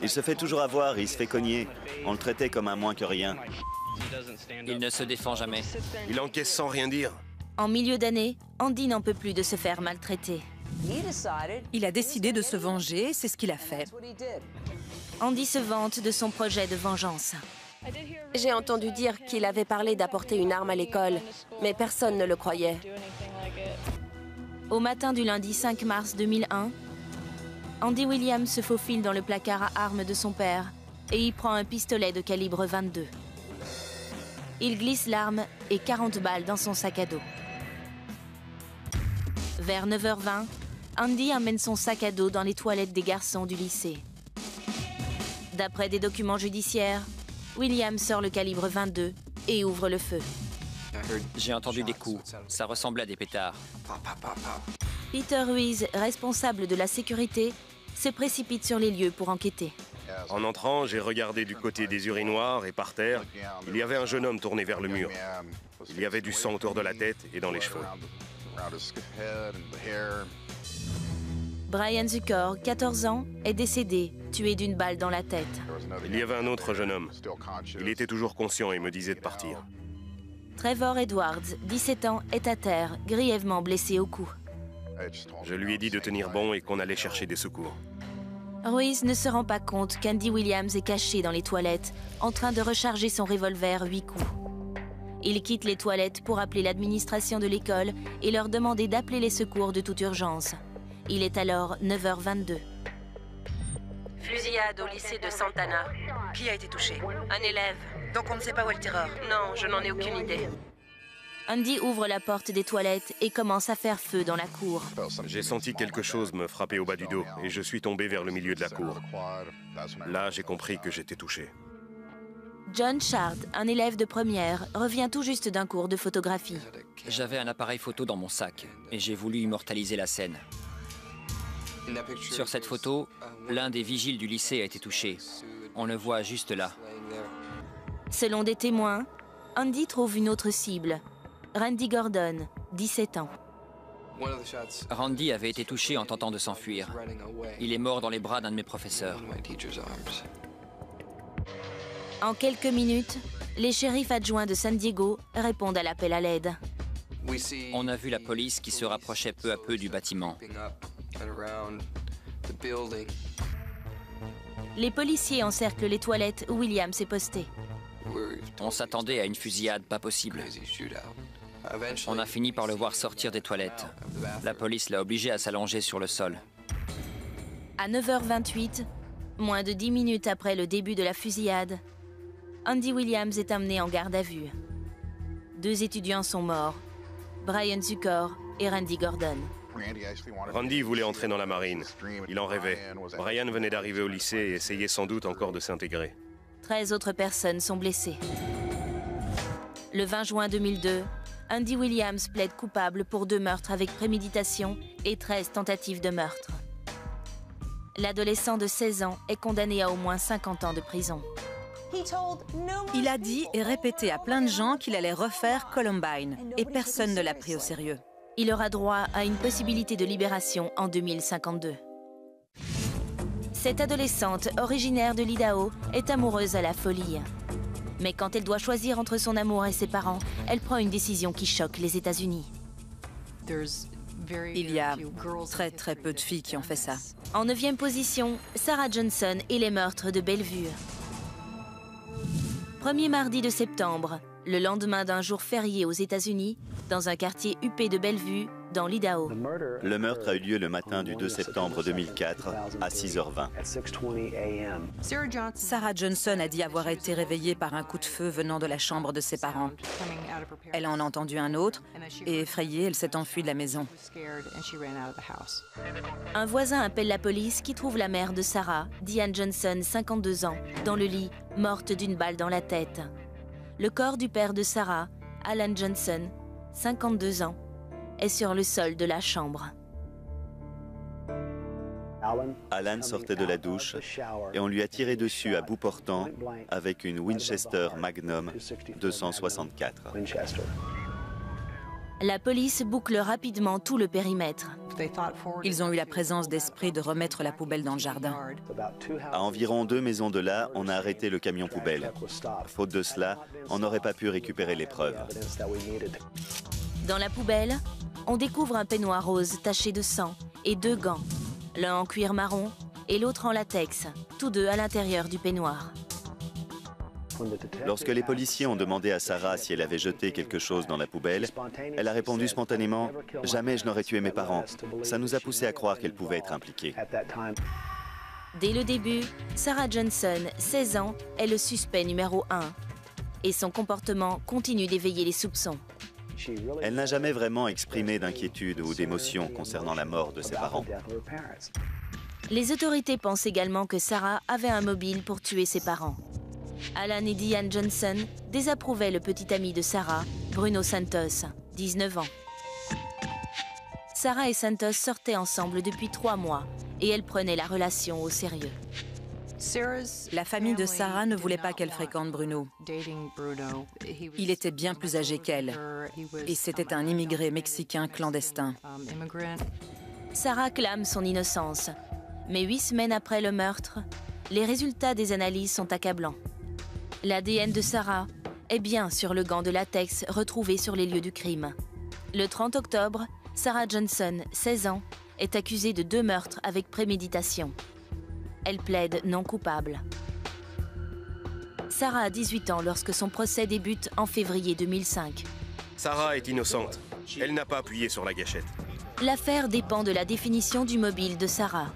Il se fait toujours avoir et il se fait cogner. On le traitait comme un moins que rien. Il ne se défend jamais. Il encaisse sans rien dire. En milieu d'année, Andy n'en peut plus de se faire maltraiter. Il a décidé de se venger, c'est ce qu'il a fait. Andy se vante de son projet de vengeance. J'ai entendu dire qu'il avait parlé d'apporter une arme à l'école, mais personne ne le croyait. Au matin du lundi 5 mars 2001, Andy Williams se faufile dans le placard à armes de son père et y prend un pistolet de calibre 22. Il glisse l'arme et 40 balles dans son sac à dos. Vers 9h20, Andy amène son sac à dos dans les toilettes des garçons du lycée. D'après des documents judiciaires, Williams sort le calibre 22 et ouvre le feu. J'ai entendu des coups. Ça ressemblait à des pétards. Peter Ruiz, responsable de la sécurité, se précipite sur les lieux pour enquêter. En entrant, j'ai regardé du côté des urinoirs et par terre, il y avait un jeune homme tourné vers le mur. Il y avait du sang autour de la tête et dans les cheveux. Brian Zucker, 14 ans, est décédé, tué d'une balle dans la tête. Il y avait un autre jeune homme. Il était toujours conscient et me disait de partir. Trevor Edwards, 17 ans, est à terre, grièvement blessé au cou. Je lui ai dit de tenir bon et qu'on allait chercher des secours. Ruiz ne se rend pas compte qu'Andy Williams est caché dans les toilettes, en train de recharger son revolver 8 coups. Il quitte les toilettes pour appeler l'administration de l'école et leur demander d'appeler les secours de toute urgence. Il est alors 9h22. Fusillade au lycée de Santana. Qui a été touché? Un élève. Donc on ne sait pas où est le tireur? Non, je n'en ai aucune idée. Andy ouvre la porte des toilettes et commence à faire feu dans la cour. J'ai senti quelque chose me frapper au bas du dos et je suis tombé vers le milieu de la cour. Là, j'ai compris que j'étais touché. John Shard, un élève de première, revient tout juste d'un cours de photographie. J'avais un appareil photo dans mon sac et j'ai voulu immortaliser la scène. Sur cette photo, l'un des vigiles du lycée a été touché. On le voit juste là. Selon des témoins, Andy trouve une autre cible, Randy Gordon, 17 ans. Randy avait été touché en tentant de s'enfuir. Il est mort dans les bras d'un de mes professeurs. En quelques minutes, les shérifs adjoints de San Diego répondent à l'appel à l'aide. On a vu la police qui se rapprochait peu à peu du bâtiment. Les policiers encerclent les toilettes où Williams est posté. On s'attendait à une fusillade pas possible. On a fini par le voir sortir des toilettes. La police l'a obligé à s'allonger sur le sol. À 9h28, moins de 10 minutes après le début de la fusillade, Andy Williams est amené en garde à vue. 2 étudiants sont morts, Brian Zukor et Randy Gordon. Randy voulait entrer dans la marine. Il en rêvait. Brian venait d'arriver au lycée et essayait sans doute encore de s'intégrer. 13 autres personnes sont blessées. Le 20 juin 2002, Andy Williams plaide coupable pour 2 meurtres avec préméditation et 13 tentatives de meurtre. L'adolescent de 16 ans est condamné à au moins 50 ans de prison. Il a dit et répété à plein de gens qu'il allait refaire Columbine, et personne ne l'a pris au sérieux. Il aura droit à une possibilité de libération en 2052. Cette adolescente, originaire de l'Idaho, est amoureuse à la folie. Mais quand elle doit choisir entre son amour et ses parents, elle prend une décision qui choque les États-Unis. Il y a très peu de filles qui ont fait ça. En 9e position, Sarah Johnson et les meurtres de Bellevue. Premier mardi de septembre, le lendemain d'un jour férié aux États-Unis, dans un quartier huppé de Bellevue, dans l'Idaho. Le meurtre a eu lieu le matin du 2 septembre 2004 à 6h20. Sarah Johnson a dit avoir été réveillée par un coup de feu venant de la chambre de ses parents. Elle en a entendu un autre et effrayée, elle s'est enfuie de la maison. Un voisin appelle la police qui trouve la mère de Sarah, Diane Johnson, 52 ans, dans le lit, morte d'une balle dans la tête. Le corps du père de Sarah, Alan Johnson, 52 ans, est sur le sol de la chambre. Alan sortait de la douche et on lui a tiré dessus à bout portant avec une Winchester Magnum 264. La police boucle rapidement tout le périmètre. Ils ont eu la présence d'esprit de remettre la poubelle dans le jardin. À environ 2 maisons de là, on a arrêté le camion poubelle. Faute de cela, on n'aurait pas pu récupérer les preuves. Dans la poubelle, on découvre un peignoir rose taché de sang et 2 gants, l'un en cuir marron et l'autre en latex, tous deux à l'intérieur du peignoir. Lorsque les policiers ont demandé à Sarah si elle avait jeté quelque chose dans la poubelle, elle a répondu spontanément « Jamais je n'aurais tué mes parents ». Ça nous a poussé à croire qu'elle pouvait être impliquée. Dès le début, Sarah Johnson, 16 ans, est le suspect numéro 1. Et son comportement continue d'éveiller les soupçons. Elle n'a jamais vraiment exprimé d'inquiétude ou d'émotion concernant la mort de ses parents. Les autorités pensent également que Sarah avait un mobile pour tuer ses parents. Alan et Diane Johnson désapprouvaient le petit ami de Sarah, Bruno Santos, 19 ans. Sarah et Santos sortaient ensemble depuis 3 mois et elle prenait la relation au sérieux. La famille de Sarah ne voulait pas qu'elle fréquente Bruno. Il était bien plus âgé qu'elle et c'était un immigré mexicain clandestin. Sarah clame son innocence, mais 8 semaines après le meurtre, les résultats des analyses sont accablants. L'ADN de Sarah est bien sur le gant de latex retrouvé sur les lieux du crime. Le 30 octobre, Sarah Johnson, 16 ans, est accusée de 2 meurtres avec préméditation. Elle plaide non coupable. Sarah a 18 ans lorsque son procès débute en février 2005. Sarah est innocente. Elle n'a pas appuyé sur la gâchette. L'affaire dépend de la définition du mobile de Sarah.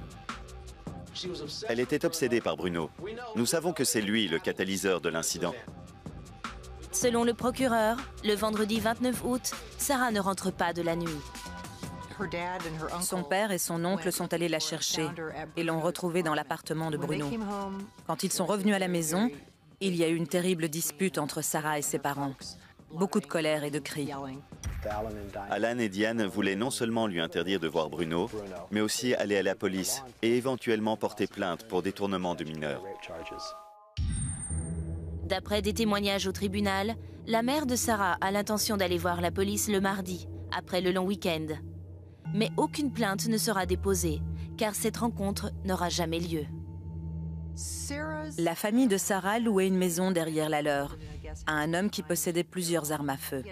Elle était obsédée par Bruno. Nous savons que c'est lui le catalyseur de l'incident. Selon le procureur, le vendredi 29 août, Sarah ne rentre pas de la nuit. Son père et son oncle sont allés la chercher et l'ont retrouvée dans l'appartement de Bruno. Quand ils sont revenus à la maison, il y a eu une terrible dispute entre Sarah et ses parents. Beaucoup de colère et de cris. Alan et Diane voulaient non seulement lui interdire de voir Bruno, mais aussi aller à la police et éventuellement porter plainte pour détournement de mineurs. D'après des témoignages au tribunal, la mère de Sarah a l'intention d'aller voir la police le mardi, après le long week-end. Mais aucune plainte ne sera déposée, car cette rencontre n'aura jamais lieu. La famille de Sarah louait une maison derrière la leur à un homme qui possédait plusieurs armes à feu.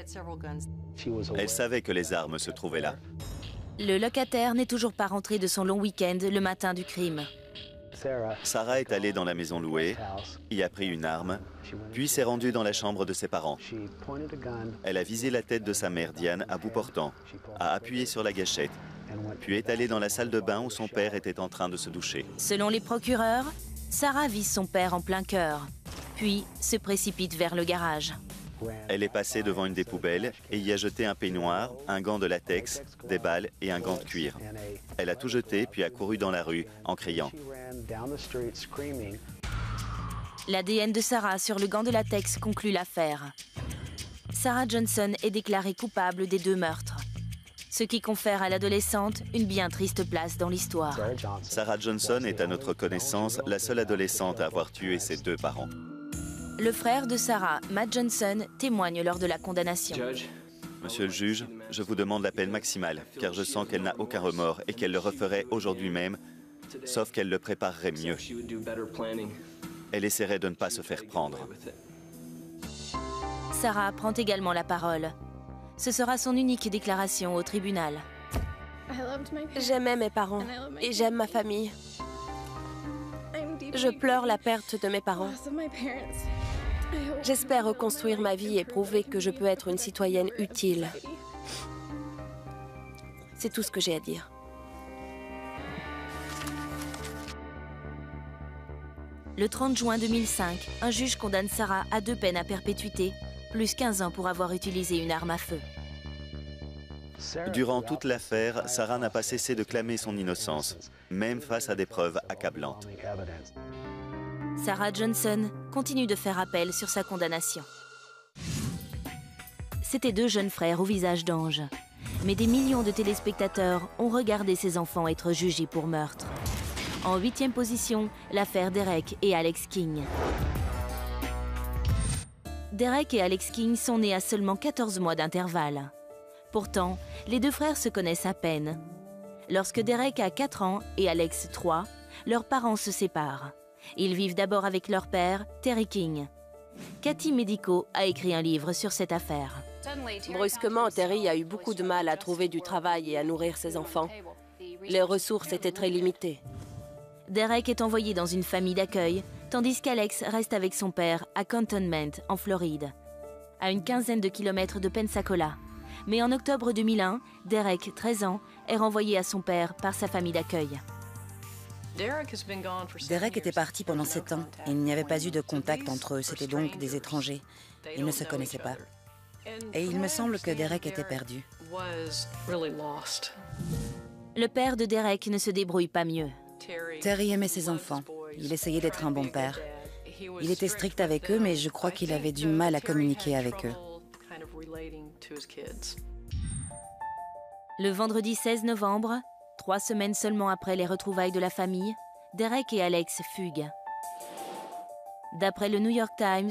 Elle savait que les armes se trouvaient là. Le locataire n'est toujours pas rentré de son long week-end le matin du crime. Sarah est allée dans la maison louée, y a pris une arme, puis s'est rendue dans la chambre de ses parents. Elle a visé la tête de sa mère Diane à bout portant, a appuyé sur la gâchette, puis est allée dans la salle de bain où son père était en train de se doucher. Selon les procureurs, Sarah vise son père en plein cœur, puis se précipite vers le garage. Elle est passée devant une des poubelles et y a jeté un peignoir, un gant de latex, des balles et un gant de cuir. Elle a tout jeté puis a couru dans la rue en criant. L'ADN de Sarah sur le gant de latex conclut l'affaire. Sarah Johnson est déclarée coupable des 2 meurtres, ce qui confère à l'adolescente une bien triste place dans l'histoire. Sarah Johnson est à notre connaissance la seule adolescente à avoir tué ses 2 parents. Le frère de Sarah, Matt Johnson, témoigne lors de la condamnation. Monsieur le juge, je vous demande la peine maximale, car je sens qu'elle n'a aucun remords et qu'elle le referait aujourd'hui même, sauf qu'elle le préparerait mieux. Elle essaierait de ne pas se faire prendre. Sarah prend également la parole. Ce sera son unique déclaration au tribunal. J'aimais mes parents et j'aime ma famille. Je pleure la perte de mes parents. J'espère reconstruire ma vie et prouver que je peux être une citoyenne utile. C'est tout ce que j'ai à dire. Le 30 juin 2005, un juge condamne Sarah à 2 peines à perpétuité, plus 15 ans pour avoir utilisé une arme à feu. Durant toute l'affaire, Sarah n'a pas cessé de clamer son innocence, même face à des preuves accablantes. Sarah Johnson continue de faire appel sur sa condamnation. C'étaient 2 jeunes frères au visage d'ange. Mais des millions de téléspectateurs ont regardé ces enfants être jugés pour meurtre. En 8e position, l'affaire Derek et Alex King. Derek et Alex King sont nés à seulement 14 mois d'intervalle. Pourtant, les 2 frères se connaissent à peine. Lorsque Derek a 4 ans et Alex 3, leurs parents se séparent. Ils vivent d'abord avec leur père, Terry King. Cathy Medico a écrit un livre sur cette affaire. Brusquement, Terry a eu beaucoup de mal à trouver du travail et à nourrir ses enfants. Les ressources étaient très limitées. Derek est envoyé dans une famille d'accueil, tandis qu'Alex reste avec son père à Cantonment, en Floride, à une quinzaine de kilomètres de Pensacola. Mais en octobre 2001, Derek, 13 ans, est renvoyé à son père par sa famille d'accueil. Derek était parti pendant 7 ans et il n'y avait pas eu de contact entre eux, c'était donc des étrangers. Ils ne se connaissaient pas. Et il me semble que Derek était perdu. Le père de Derek ne se débrouille pas mieux. Terry aimait ses enfants. Il essayait d'être un bon père. Il était strict avec eux, mais je crois qu'il avait du mal à communiquer avec eux. Le vendredi 16 novembre, 3 semaines seulement après les retrouvailles de la famille, Derek et Alex fuguent. D'après le New York Times,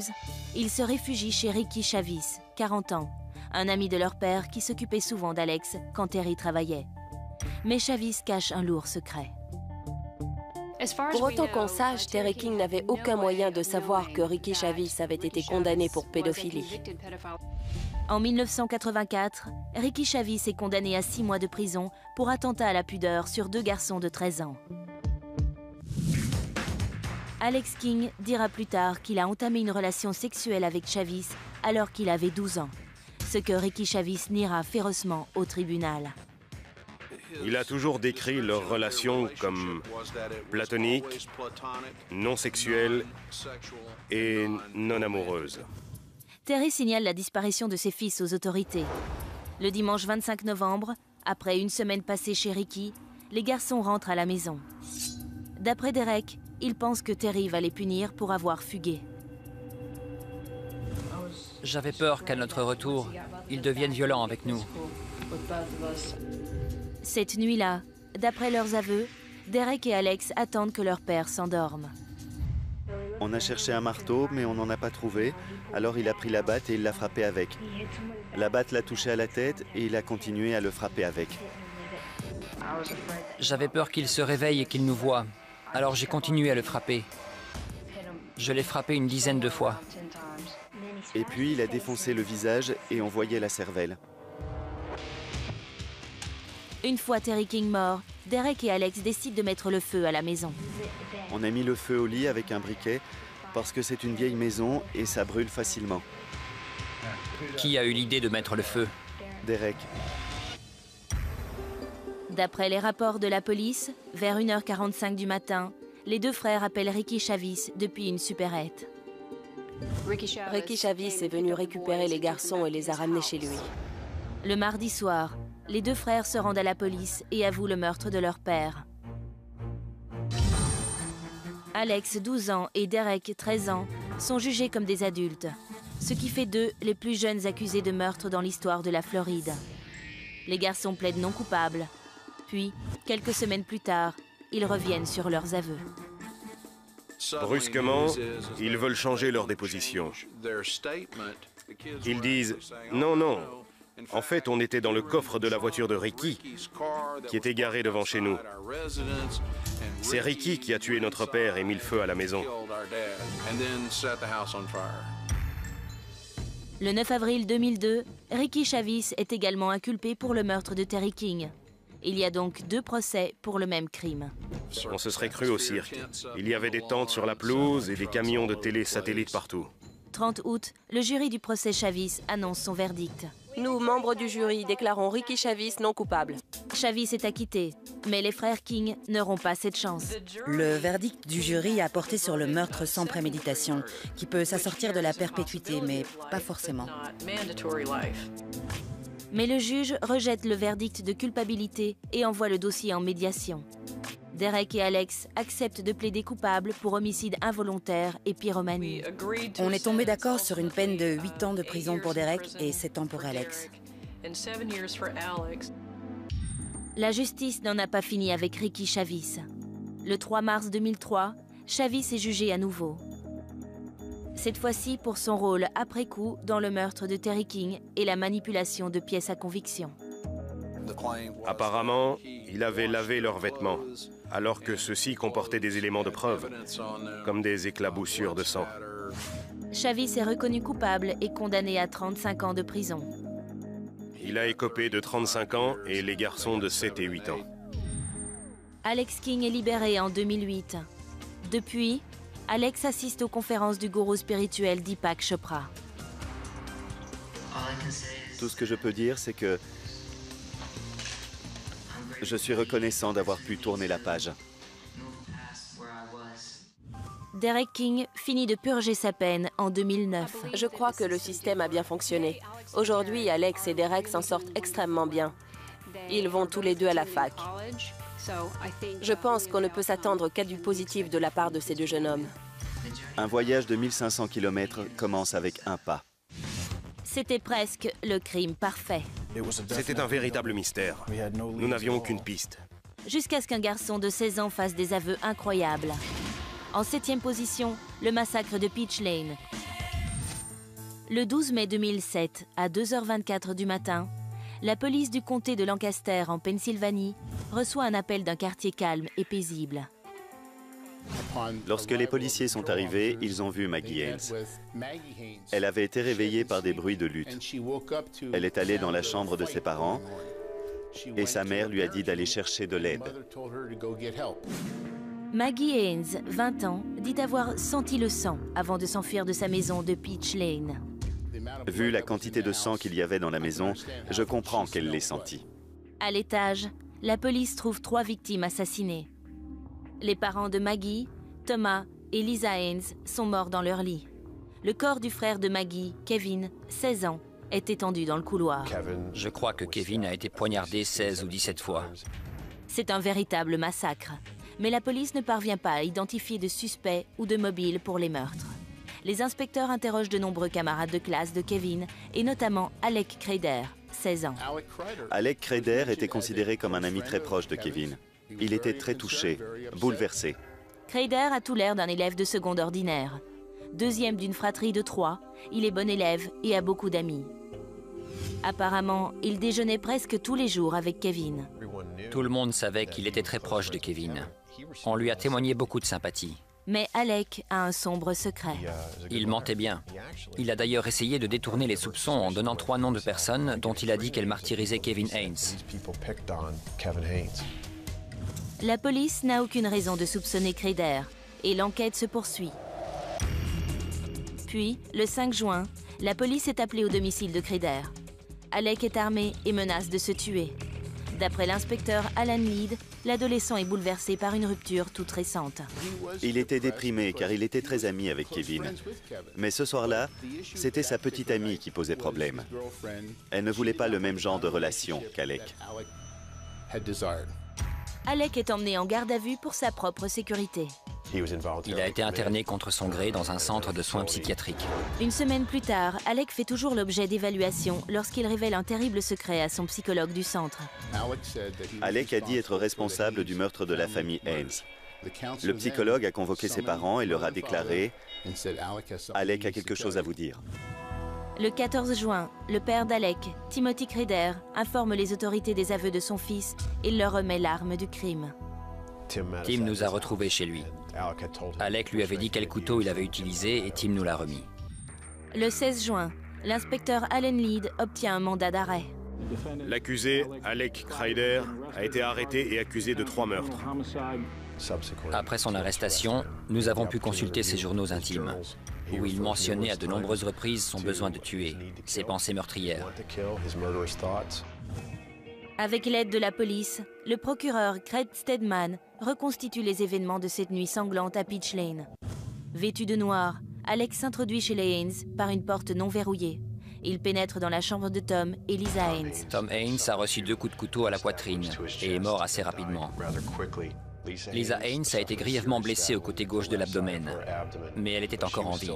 ils se réfugient chez Ricky Chavis, 40 ans, un ami de leur père qui s'occupait souvent d'Alex quand Terry travaillait. Mais Chavis cache un lourd secret. Pour autant qu'on sache, Terry King n'avait aucun moyen de savoir que Ricky Chavis avait été condamné pour pédophilie. En 1984, Ricky Chavis est condamné à 6 mois de prison pour attentat à la pudeur sur 2 garçons de 13 ans. Alex King dira plus tard qu'il a entamé une relation sexuelle avec Chavis alors qu'il avait 12 ans, ce que Ricky Chavis niera férocement au tribunal. Il a toujours décrit leur relation comme platonique, non sexuelle et non amoureuse. Terry signale la disparition de ses fils aux autorités. Le dimanche 25 novembre, après une semaine passée chez Ricky, les garçons rentrent à la maison. D'après Derek, il pense que Terry va les punir pour avoir fugué. J'avais peur qu'à notre retour, ils deviennent violents avec nous. Cette nuit-là, d'après leurs aveux, Derek et Alex attendent que leur père s'endorme. On a cherché un marteau, mais on n'en a pas trouvé. Alors il a pris la batte et il l'a frappé avec. La batte l'a touché à la tête et il a continué à le frapper avec. J'avais peur qu'il se réveille et qu'il nous voie. Alors j'ai continué à le frapper. Je l'ai frappé une dizaine de fois. Et puis il a défoncé le visage et on voyait la cervelle. Une fois Terry King mort, Derek et Alex décident de mettre le feu à la maison. On a mis le feu au lit avec un briquet parce que c'est une vieille maison et ça brûle facilement. Qui a eu l'idée de mettre le feu? Derek. D'après les rapports de la police, vers 1h45 du matin, les deux frères appellent Ricky Chavis depuis une supérette. Ricky Chavis est venu récupérer les garçons et les a ramenés chez lui. Le mardi soir, les deux frères se rendent à la police et avouent le meurtre de leur père. Alex, 12 ans, et Derek, 13 ans, sont jugés comme des adultes, ce qui fait d'eux les plus jeunes accusés de meurtre dans l'histoire de la Floride. Les garçons plaident non coupables. Puis, quelques semaines plus tard, ils reviennent sur leurs aveux. Brusquement, ils veulent changer leur déposition. Ils disent « Non, non, en fait, on était dans le coffre de la voiture de Ricky, qui était garée devant chez nous. C'est Ricky qui a tué notre père et mis le feu à la maison. » Le 9 avril 2002, Ricky Chavis est également inculpé pour le meurtre de Terry King. Il y a donc 2 procès pour le même crime. On se serait cru au cirque. Il y avait des tentes sur la pelouse et des camions de télé satellites partout. 30 août, le jury du procès Chavis annonce son verdict. Nous, membres du jury, déclarons Ricky Chavis non coupable. Chavis est acquitté, mais les frères King n'auront pas cette chance. Le verdict du jury a porté sur le meurtre sans préméditation, qui peut s'assortir de la perpétuité, mais pas forcément. Mais le juge rejette le verdict de culpabilité et envoie le dossier en médiation. Derek et Alex acceptent de plaider coupables pour homicide involontaire et pyromanie. On est tombé d'accord sur une peine de 8 ans de prison pour Derek et 7 ans pour Alex. La justice n'en a pas fini avec Ricky Chavis. Le 3 mars 2003, Chavis est jugé à nouveau. Cette fois-ci pour son rôle après coup dans le meurtre de Terry King et la manipulation de pièces à conviction. Apparemment, il avait lavé leurs vêtements, alors que ceux-ci comportaient des éléments de preuve, comme des éclaboussures de sang. Chavis est reconnu coupable et condamné à 35 ans de prison. Il a écopé de 35 ans et les garçons de 7 et 8 ans. Alex King est libéré en 2008. Depuis, Alex assiste aux conférences du gourou spirituel Deepak Chopra. Tout ce que je peux dire, c'est que je suis reconnaissant d'avoir pu tourner la page. Derek King finit de purger sa peine en 2009. Je crois que le système a bien fonctionné. Aujourd'hui, Alex et Derek s'en sortent extrêmement bien. Ils vont tous les deux à la fac. Je pense qu'on ne peut s'attendre qu'à du positif de la part de ces deux jeunes hommes. Un voyage de 1500 km commence avec un pas. C'était presque le crime parfait. C'était un véritable mystère. Nous n'avions aucune piste. Jusqu'à ce qu'un garçon de 16 ans fasse des aveux incroyables. En 7e position, le massacre de Peach Lane. Le 12 mai 2007, à 2h24 du matin, la police du comté de Lancaster, en Pennsylvanie, reçoit un appel d'un quartier calme et paisible. Lorsque les policiers sont arrivés, ils ont vu Maggie Haynes. Elle avait été réveillée par des bruits de lutte. Elle est allée dans la chambre de ses parents et sa mère lui a dit d'aller chercher de l'aide. Maggie Haynes, 20 ans, dit avoir senti le sang avant de s'enfuir de sa maison de Peach Lane. Vu la quantité de sang qu'il y avait dans la maison, je comprends qu'elle l'ait senti. À l'étage, la police trouve 3 victimes assassinées. Les parents de Maggie, Thomas et Lisa Haynes sont morts dans leur lit. Le corps du frère de Maggie, Kevin, 16 ans, est étendu dans le couloir. Je crois que Kevin a été poignardé 16 ou 17 fois. C'est un véritable massacre. Mais la police ne parvient pas à identifier de suspects ou de mobiles pour les meurtres. Les inspecteurs interrogent de nombreux camarades de classe de Kevin, et notamment Alec Crader, 16 ans. Alec Crader était considéré comme un ami très proche de Kevin. Il était très touché, bouleversé. Crader a tout l'air d'un élève de seconde ordinaire. 2e d'une fratrie de 3, il est bon élève et a beaucoup d'amis. Apparemment, il déjeunait presque tous les jours avec Kevin. Tout le monde savait qu'il était très proche de Kevin. On lui a témoigné beaucoup de sympathie. Mais Alec a un sombre secret. Il mentait bien. Il a d'ailleurs essayé de détourner les soupçons en donnant 3 noms de personnes dont il a dit qu'elles martyrisaient Kevin Haynes. La police n'a aucune raison de soupçonner Crider et l'enquête se poursuit. Puis, le 5 juin, la police est appelée au domicile de Crider. Alec est armé et menace de se tuer. D'après l'inspecteur Alan Lead, l'adolescent est bouleversé par une rupture toute récente. Il était déprimé car il était très ami avec Kevin. Mais ce soir-là, c'était sa petite amie qui posait problème. Elle ne voulait pas le même genre de relation qu'Alec. Alec est emmené en garde à vue pour sa propre sécurité. Il a été interné contre son gré dans un centre de soins psychiatriques. Une semaine plus tard, Alec fait toujours l'objet d'évaluation lorsqu'il révèle un terrible secret à son psychologue du centre. Alec a dit être responsable du meurtre de la famille Haynes. Le psychologue a convoqué ses parents et leur a déclaré « Alec a quelque chose à vous dire ». Le 14 juin, le père d'Alec, Timothy Crider, informe les autorités des aveux de son fils et leur remet l'arme du crime. Tim nous a retrouvés chez lui. Alec lui avait dit quel couteau il avait utilisé et Tim nous l'a remis. Le 16 juin, l'inspecteur Alan Lead obtient un mandat d'arrêt. L'accusé, Alec Crider, a été arrêté et accusé de 3 meurtres. Après son arrestation, nous avons pu consulter ses journaux intimes, où il mentionnait à de nombreuses reprises son besoin de tuer, ses pensées meurtrières. Avec l'aide de la police, le procureur Craig Steadman reconstitue les événements de cette nuit sanglante à Peach Lane. Vêtu de noir, Alex s'introduit chez les Haynes par une porte non verrouillée. Il pénètre dans la chambre de Tom et Lisa Haynes. Tom Haynes a reçu 2 coups de couteau à la poitrine et est mort assez rapidement. Lisa Haynes a été grièvement blessée au côté gauche de l'abdomen, mais elle était encore en vie.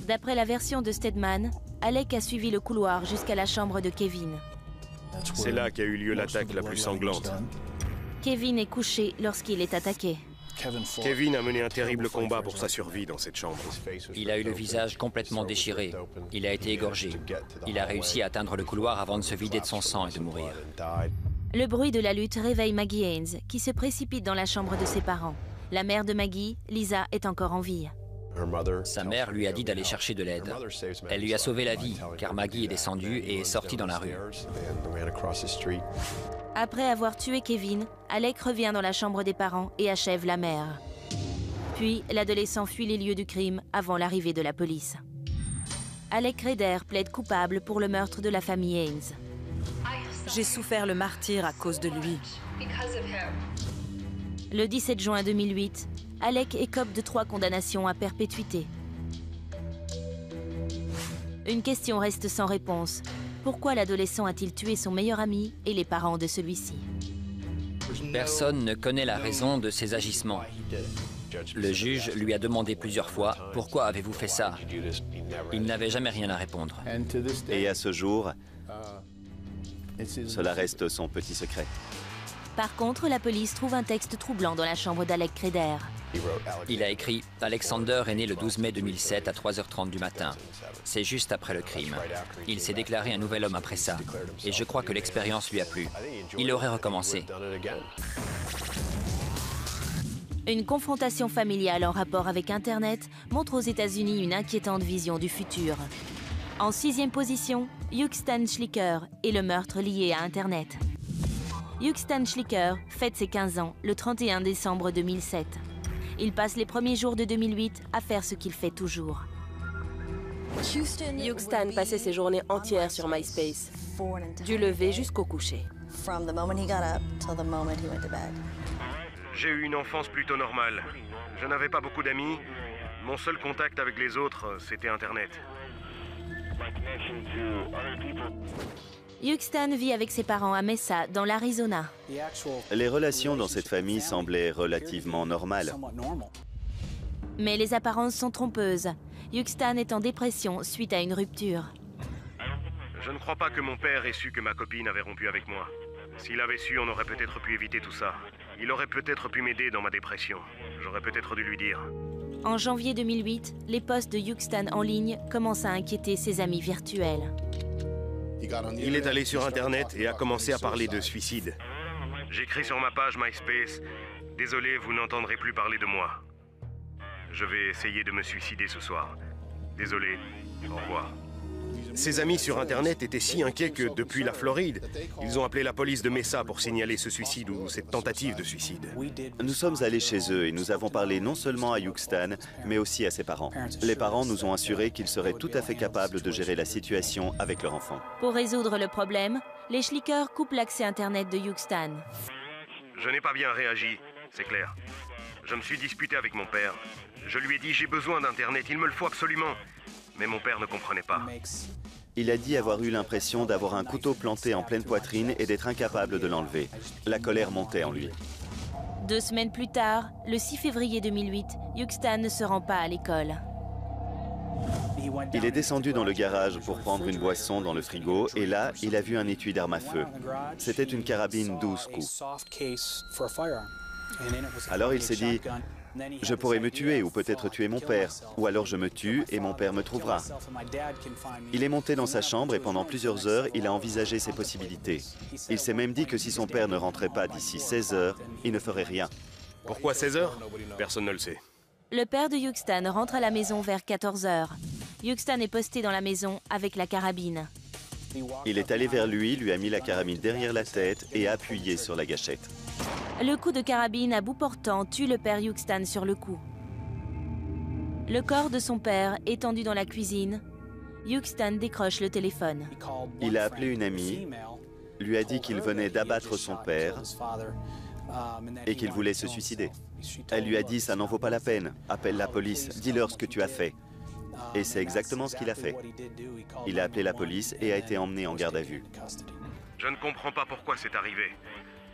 D'après la version de Steadman, Alec a suivi le couloir jusqu'à la chambre de Kevin. C'est là qu'a eu lieu l'attaque la plus sanglante. Kevin est couché lorsqu'il est attaqué. Kevin a mené un terrible combat pour sa survie dans cette chambre. Il a eu le visage complètement déchiré. Il a été égorgé. Il a réussi à atteindre le couloir avant de se vider de son sang et de mourir. Le bruit de la lutte réveille Maggie Haynes, qui se précipite dans la chambre de ses parents. La mère de Maggie, Lisa, est encore en vie. Sa mère lui a dit d'aller chercher de l'aide. Elle lui a sauvé la vie, car Maggie est descendue et est sortie dans la rue. Après avoir tué Kevin, Alec revient dans la chambre des parents et achève la mère. Puis, l'adolescent fuit les lieux du crime avant l'arrivée de la police. Alec Crider plaide coupable pour le meurtre de la famille Haynes. J'ai souffert le martyre à cause de lui. Le 17 juin 2008, Alec écope de 3 condamnations à perpétuité. Une question reste sans réponse. Pourquoi l'adolescent a-t-il tué son meilleur ami et les parents de celui-ci? Personne ne connaît la raison de ses agissements. Le juge lui a demandé plusieurs fois « Pourquoi avez-vous fait ça ?» Il n'avait jamais rien à répondre. Et à ce jour, cela reste son petit secret. Par contre, la police trouve un texte troublant dans la chambre d'Alec Crider. Il a écrit « Alexander est né le 12 mai 2007 à 3h30 du matin. C'est juste après le crime. Il s'est déclaré un nouvel homme après ça. Et je crois que l'expérience lui a plu. Il aurait recommencé. » Une confrontation familiale en rapport avec Internet montre aux États-Unis une inquiétante vision du futur. En 6e position, Hugh Stan Schlicker et le meurtre lié à Internet. Hugh Stan Schlicker fête ses 15 ans le 31 décembre 2007. Il passe les premiers jours de 2008 à faire ce qu'il fait toujours. Hugh Stan passait ses journées entières sur MySpace, du lever jusqu'au coucher. J'ai eu une enfance plutôt normale. Je n'avais pas beaucoup d'amis. Mon seul contact avec les autres, c'était Internet. Hugh Stan vit avec ses parents à Mesa, dans l'Arizona. Les relations dans cette famille semblaient relativement normales. Mais les apparences sont trompeuses. Hugh Stan est en dépression suite à une rupture. Je ne crois pas que mon père ait su que ma copine avait rompu avec moi. S'il avait su, on aurait peut-être pu éviter tout ça. Il aurait peut-être pu m'aider dans ma dépression. J'aurais peut-être dû lui dire. En janvier 2008, les posts de Hugh Stan en ligne commencent à inquiéter ses amis virtuels. Il est allé sur Internet et a commencé à parler de suicide. J'écris sur ma page MySpace, « Désolé, vous n'entendrez plus parler de moi. Je vais essayer de me suicider ce soir. Désolé, au revoir. » Ses amis sur Internet étaient si inquiets que, depuis la Floride, ils ont appelé la police de Mesa pour signaler ce suicide ou cette tentative de suicide. Nous sommes allés chez eux et nous avons parlé non seulement à Yukstan, mais aussi à ses parents. Les parents nous ont assuré qu'ils seraient tout à fait capables de gérer la situation avec leur enfant. Pour résoudre le problème, les Schlicker coupent l'accès Internet de Yukstan. Je n'ai pas bien réagi, c'est clair. Je me suis disputé avec mon père. Je lui ai dit « J'ai besoin d'Internet, il me le faut absolument ». Mais mon père ne comprenait pas. Il a dit avoir eu l'impression d'avoir un couteau planté en pleine poitrine et d'être incapable de l'enlever. La colère montait en lui. 2 semaines plus tard, le 6 février 2008, Yukstan ne se rend pas à l'école. Il est descendu dans le garage pour prendre une boisson dans le frigo et là, il a vu un étui d'arme à feu. C'était une carabine 12 coups. Alors il s'est dit, je pourrais me tuer ou peut-être tuer mon père, ou alors je me tue et mon père me trouvera. Il est monté dans sa chambre et pendant plusieurs heures, il a envisagé ses possibilités. Il s'est même dit que si son père ne rentrait pas d'ici 16 heures, il ne ferait rien. Pourquoi 16 heures? Personne ne le sait. Le père de Yukstan rentre à la maison vers 14 heures. Yukstan est posté dans la maison avec la carabine. Il est allé vers lui, lui a mis la carabine derrière la tête et a appuyé sur la gâchette. Le coup de carabine à bout portant tue le père Yukstan sur le coup. Le corps de son père étendu dans la cuisine, Yukstan décroche le téléphone. Il a appelé une amie, lui a dit qu'il venait d'abattre son père et qu'il voulait se suicider. Elle lui a dit « ça n'en vaut pas la peine, appelle la police, dis-leur ce que tu as fait ». Et c'est exactement ce qu'il a fait. Il a appelé la police et a été emmené en garde à vue. Je ne comprends pas pourquoi c'est arrivé.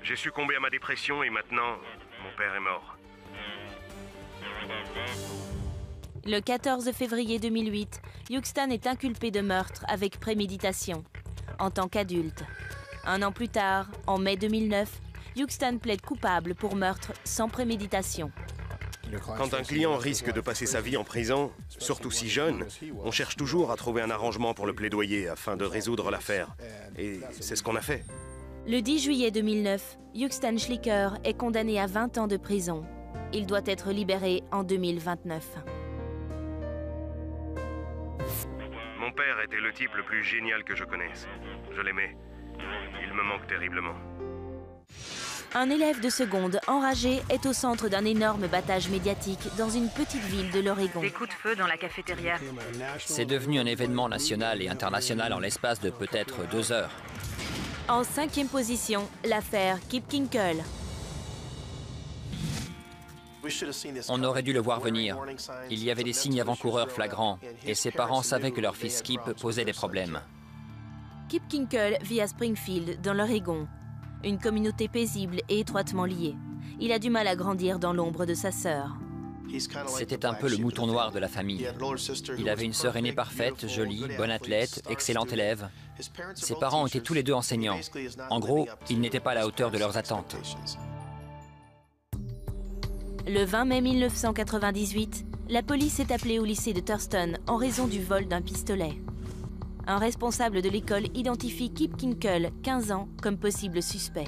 J'ai succombé à ma dépression et maintenant, mon père est mort. Le 14 février 2008, Yukstan est inculpé de meurtre avec préméditation, en tant qu'adulte. 1 an plus tard, en mai 2009, Yukstan plaide coupable pour meurtre sans préméditation. Quand un client risque de passer sa vie en prison, surtout si jeune, on cherche toujours à trouver un arrangement pour le plaidoyer afin de résoudre l'affaire. Et c'est ce qu'on a fait. Le 10 juillet 2009, Yukstan Schlicker est condamné à 20 ans de prison. Il doit être libéré en 2029. Mon père était le type le plus génial que je connaisse. Je l'aimais. Il me manque terriblement. Un élève de seconde enragé est au centre d'un énorme battage médiatique dans une petite ville de l'Oregon. Des coups de feu dans la cafétéria. C'est devenu un événement national et international en l'espace de peut-être 2 heures. En 5e position, l'affaire Kip Kinkle. On aurait dû le voir venir. Il y avait des signes avant-coureurs flagrants et ses parents savaient que leur fils Kip posait des problèmes. Kip Kinkle vit à Springfield, dans l'Oregon. Une communauté paisible et étroitement liée. Il a du mal à grandir dans l'ombre de sa sœur. C'était un peu le mouton noir de la famille. Il avait une sœur aînée parfaite, jolie, bonne athlète, excellente élève. Ses parents étaient tous les deux enseignants. En gros, ils n'étaient pas à la hauteur de leurs attentes. Le 20 mai 1998, la police est appelée au lycée de Thurston en raison du vol d'un pistolet. Un responsable de l'école identifie Kip Kinkle, 15 ans, comme possible suspect.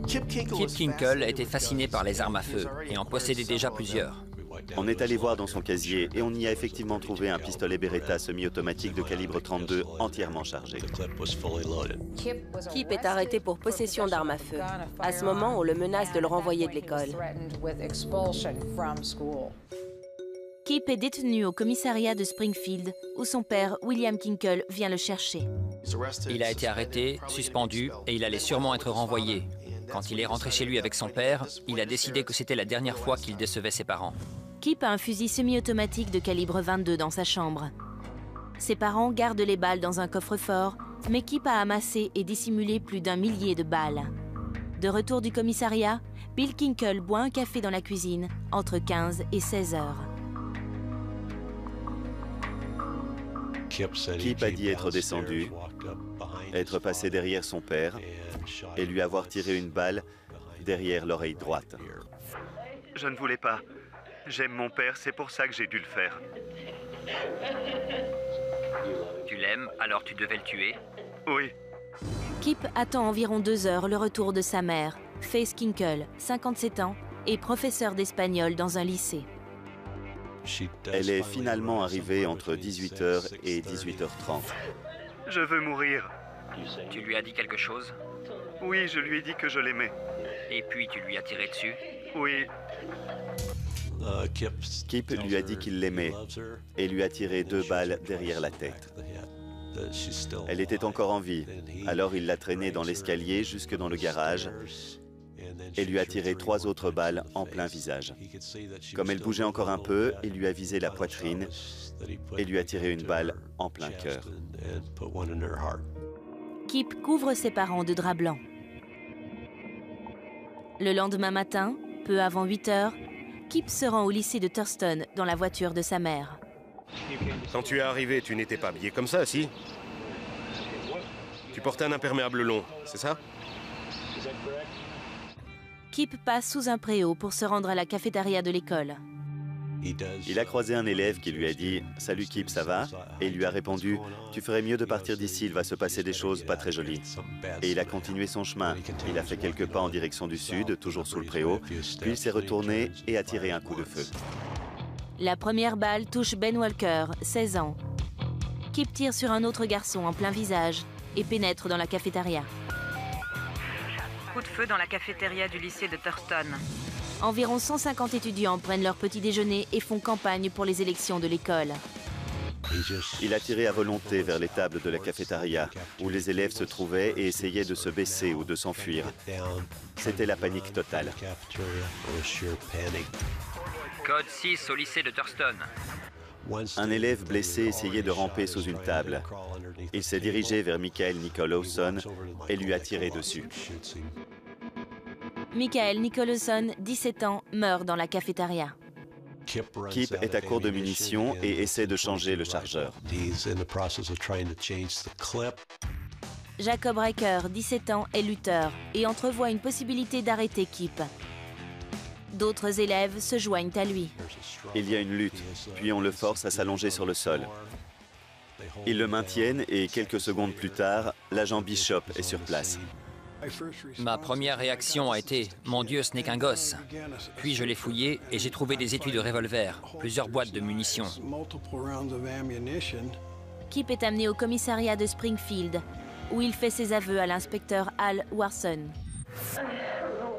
Kip Kinkle était fasciné par les armes à feu et en possédait déjà plusieurs. On est allé voir dans son casier et on y a effectivement trouvé un pistolet Beretta semi-automatique de calibre 32 entièrement chargé. Kip est arrêté pour possession d'armes à feu. À ce moment, on le menace de le renvoyer de l'école. Kip est détenu au commissariat de Springfield, où son père, William Kinkle, vient le chercher. Il a été arrêté, suspendu, et il allait sûrement être renvoyé. Quand il est rentré chez lui avec son père, il a décidé que c'était la dernière fois qu'il décevait ses parents. Kip a un fusil semi-automatique de calibre 22 dans sa chambre. Ses parents gardent les balles dans un coffre-fort, mais Kip a amassé et dissimulé plus d'1 millier de balles. De retour du commissariat, Bill Kinkle boit un café dans la cuisine entre 15 et 16 heures. Kip a dit être descendu, être passé derrière son père et lui avoir tiré une balle derrière l'oreille droite. Je ne voulais pas. J'aime mon père, c'est pour ça que j'ai dû le faire. Tu l'aimes, alors tu devais le tuer. Oui. Kip attend environ 2 heures le retour de sa mère, Faith Kinkle, 57 ans, et professeure d'espagnol dans un lycée. Elle est finalement arrivée entre 18h et 18h30. Je veux mourir. Tu lui as dit quelque chose? Oui, je lui ai dit que je l'aimais. Et puis tu lui as tiré dessus? Oui. Kip lui a dit qu'il l'aimait et lui a tiré 2 balles derrière la tête. Elle était encore en vie, alors il l'a traînée dans l'escalier jusque dans le garage et lui a tiré 3 autres balles en plein visage. Comme elle bougeait encore un peu, il lui a visé la poitrine et lui a tiré une balle en plein cœur. Kip couvre ses parents de drap blanc. Le lendemain matin, peu avant 8 heures, Kip se rend au lycée de Thurston dans la voiture de sa mère. Quand tu es arrivé, tu n'étais pas habillé comme ça, si? Tu portais un imperméable long, c'est ça? Kip passe sous un préau pour se rendre à la cafétéria de l'école. Il a croisé un élève qui lui a dit « Salut Kip, ça va ?» et il lui a répondu « Tu ferais mieux de partir d'ici, il va se passer des choses pas très jolies. » Et il a continué son chemin. Il a fait quelques pas en direction du sud, toujours sous le préau, puis il s'est retourné et a tiré un coup de feu. La première balle touche Ben Walker, 16 ans. Kip tire sur un autre garçon en plein visage et pénètre dans la cafétéria. Coup de feu dans la cafétéria du lycée de Thurston. Environ 150 étudiants prennent leur petit déjeuner et font campagne pour les élections de l'école. Il a tiré à volonté vers les tables de la cafétéria, où les élèves se trouvaient et essayaient de se baisser ou de s'enfuir. C'était la panique totale. Code 6 au lycée de Thurston. Un élève blessé essayait de ramper sous une table. Il s'est dirigé vers Michael Nicholson et lui a tiré dessus. Michael Nicholson, 17 ans, meurt dans la cafétéria. Kip est à court de munitions et essaie de changer le chargeur. Jacob Riker, 17 ans, est lutteur et entrevoit une possibilité d'arrêter Kip. D'autres élèves se joignent à lui. Il y a une lutte, puis on le force à s'allonger sur le sol. Ils le maintiennent et quelques secondes plus tard, l'agent Bishop est sur place. Ma première réaction a été « Mon Dieu, ce n'est qu'un gosse ». Puis je l'ai fouillé et j'ai trouvé des étuis de revolver, plusieurs boîtes de munitions. Kip est amené au commissariat de Springfield, où il fait ses aveux à l'inspecteur Al Warson.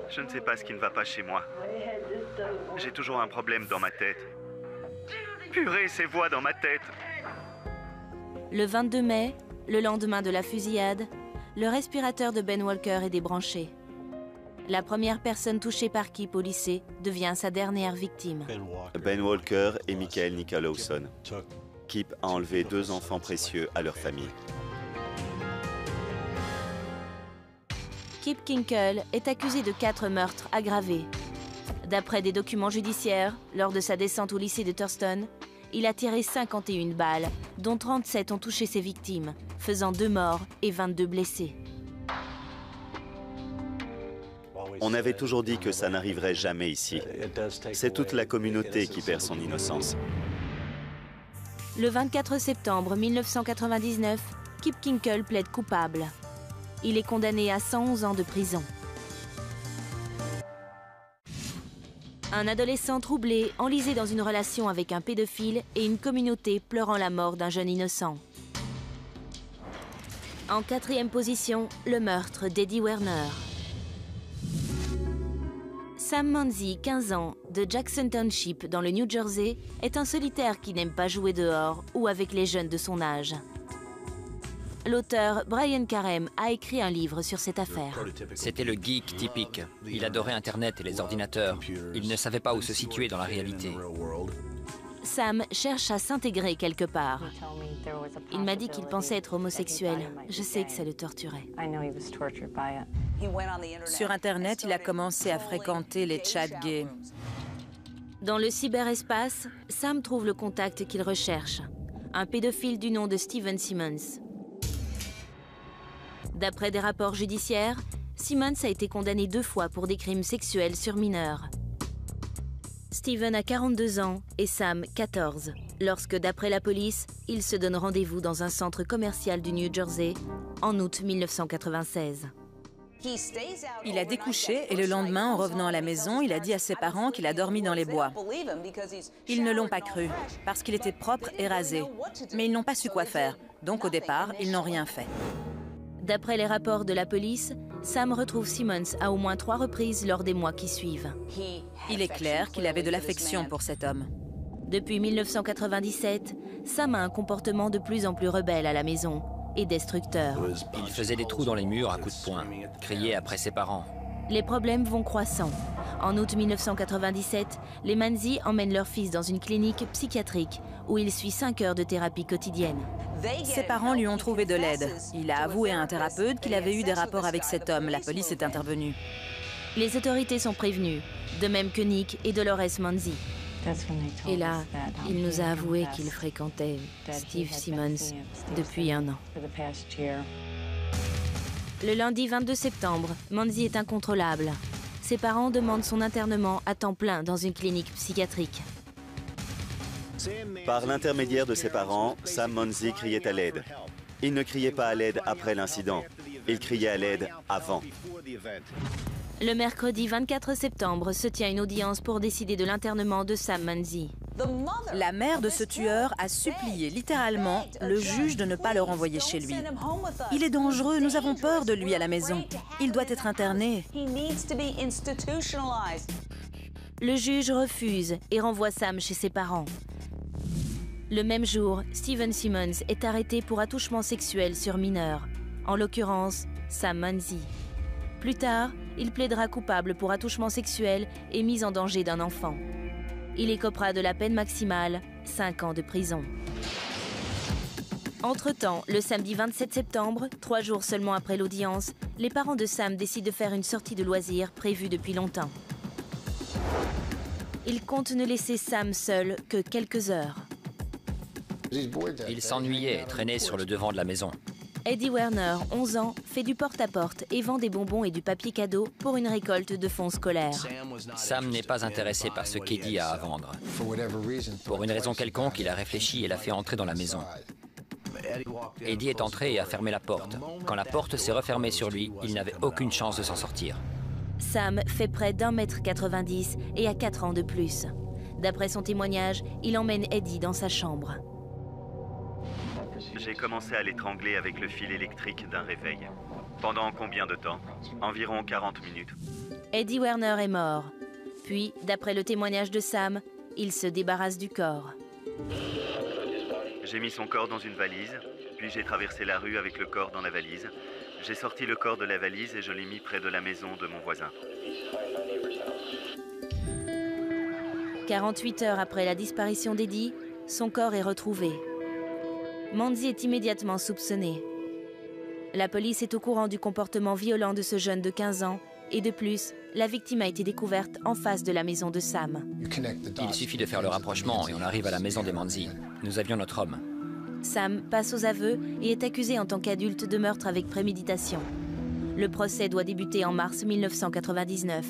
Je ne sais pas ce qui ne va pas chez moi. J'ai toujours un problème dans ma tête. Purée, ces voix dans ma tête. Le 22 mai, le lendemain de la fusillade, le respirateur de Ben Walker est débranché. La première personne touchée par Kip au lycée devient sa dernière victime. Ben Walker et Michael Nicholson. Kip a enlevé 2 enfants précieux à leur famille. Kip Kinkle est accusé de 4 meurtres aggravés. D'après des documents judiciaires, lors de sa descente au lycée de Thurston, il a tiré 51 balles, dont 37 ont touché ses victimes, faisant 2 morts et 22 blessés. On avait toujours dit que ça n'arriverait jamais ici. C'est toute la communauté qui perd son innocence. Le 24 septembre 1999, Kip Kinkle plaide coupable. Il est condamné à 111 ans de prison. Un adolescent troublé, enlisé dans une relation avec un pédophile et une communauté pleurant la mort d'un jeune innocent. En 4e position, le meurtre d'Eddie Werner. Sam Manzi, 15 ans, de Jackson Township dans le New Jersey, est un solitaire qui n'aime pas jouer dehors ou avec les jeunes de son âge. L'auteur Brian Karem a écrit un livre sur cette affaire. C'était le geek typique. Il adorait Internet et les ordinateurs. Il ne savait pas où se situer dans la réalité. Sam cherche à s'intégrer quelque part. Il m'a dit qu'il pensait être homosexuel. Je sais que ça le torturait. Sur Internet, il a commencé à fréquenter les chats gays. Dans le cyberespace, Sam trouve le contact qu'il recherche. Un pédophile du nom de Steven Simmons. D'après des rapports judiciaires, Simmons a été condamné 2 fois pour des crimes sexuels sur mineurs. Steven a 42 ans et Sam 14. lorsque, d'après la police, il se donne rendez-vous dans un centre commercial du New Jersey en août 1996. Il a découché et le lendemain, en revenant à la maison, il a dit à ses parents qu'il a dormi dans les bois. Ils ne l'ont pas cru, parce qu'il était propre et rasé. Mais ils n'ont pas su quoi faire, donc au départ, ils n'ont rien fait. D'après les rapports de la police, Sam retrouve Simmons à au moins 3 reprises lors des mois qui suivent. Il est clair qu'il avait de l'affection pour cet homme. Depuis 1997, Sam a un comportement de plus en plus rebelle à la maison et destructeur. Il faisait des trous dans les murs à coups de poing, criait après ses parents. Les problèmes vont croissant. En août 1997, les Manzi emmènent leur fils dans une clinique psychiatrique où il suit 5 heures de thérapie quotidienne. Ses parents lui ont trouvé de l'aide. Il a avoué à un thérapeute qu'il avait eu des rapports avec cet homme. La police est intervenue. Les autorités sont prévenues, de même que Nick et Dolores Manzi. Et là, il nous a avoué qu'il fréquentait Steve Simmons depuis 1 an. Le lundi 22 septembre, Manzi est incontrôlable. Ses parents demandent son internement à temps plein dans une clinique psychiatrique. Par l'intermédiaire de ses parents, Sam Manzi criait à l'aide. Il ne criait pas à l'aide après l'incident. Il criait à l'aide avant. Le mercredi 24 septembre se tient une audience pour décider de l'internement de Sam Manzi. La mère de ce tueur a supplié littéralement le juge de ne pas le renvoyer chez lui. Il est dangereux, nous avons peur de lui à la maison. Il doit être interné. Le juge refuse et renvoie Sam chez ses parents. Le même jour, Steven Simmons est arrêté pour attouchement sexuel sur mineur, en l'occurrence Sam Manzi. Plus tard, il plaidera coupable pour attouchement sexuel et mise en danger d'un enfant. Il écopera de la peine maximale, 5 ans de prison. Entre-temps, le samedi 27 septembre, 3 jours seulement après l'audience, les parents de Sam décident de faire une sortie de loisirs prévue depuis longtemps. Ils comptent ne laisser Sam seul que quelques heures. Il s'ennuyait et traînait sur le devant de la maison. Eddie Werner, 11 ans, fait du porte-à-porte et vend des bonbons et du papier cadeau pour une récolte de fonds scolaires. Sam n'est pas intéressé par ce qu'Eddie a à vendre. Pour une raison quelconque, il a réfléchi et l'a fait entrer dans la maison. Eddie est entré et a fermé la porte. Quand la porte s'est refermée sur lui, il n'avait aucune chance de s'en sortir. Sam fait près d'1,90 m et a 4 ans de plus. D'après son témoignage, il emmène Eddie dans sa chambre. J'ai commencé à l'étrangler avec le fil électrique d'un réveil. Pendant combien de temps? Environ 40 minutes. Eddie Werner est mort. Puis, d'après le témoignage de Sam, il se débarrasse du corps. J'ai mis son corps dans une valise, puis j'ai traversé la rue avec le corps dans la valise. J'ai sorti le corps de la valise et je l'ai mis près de la maison de mon voisin. 48 heures après la disparition d'Eddie, son corps est retrouvé. Manzi est immédiatement soupçonné. La police est au courant du comportement violent de ce jeune de 15 ans et de plus, la victime a été découverte en face de la maison de Sam. Il suffit de faire le rapprochement et on arrive à la maison des Manzi. Nous avions notre homme. Sam passe aux aveux et est accusé en tant qu'adulte de meurtre avec préméditation. Le procès doit débuter en mars 1999.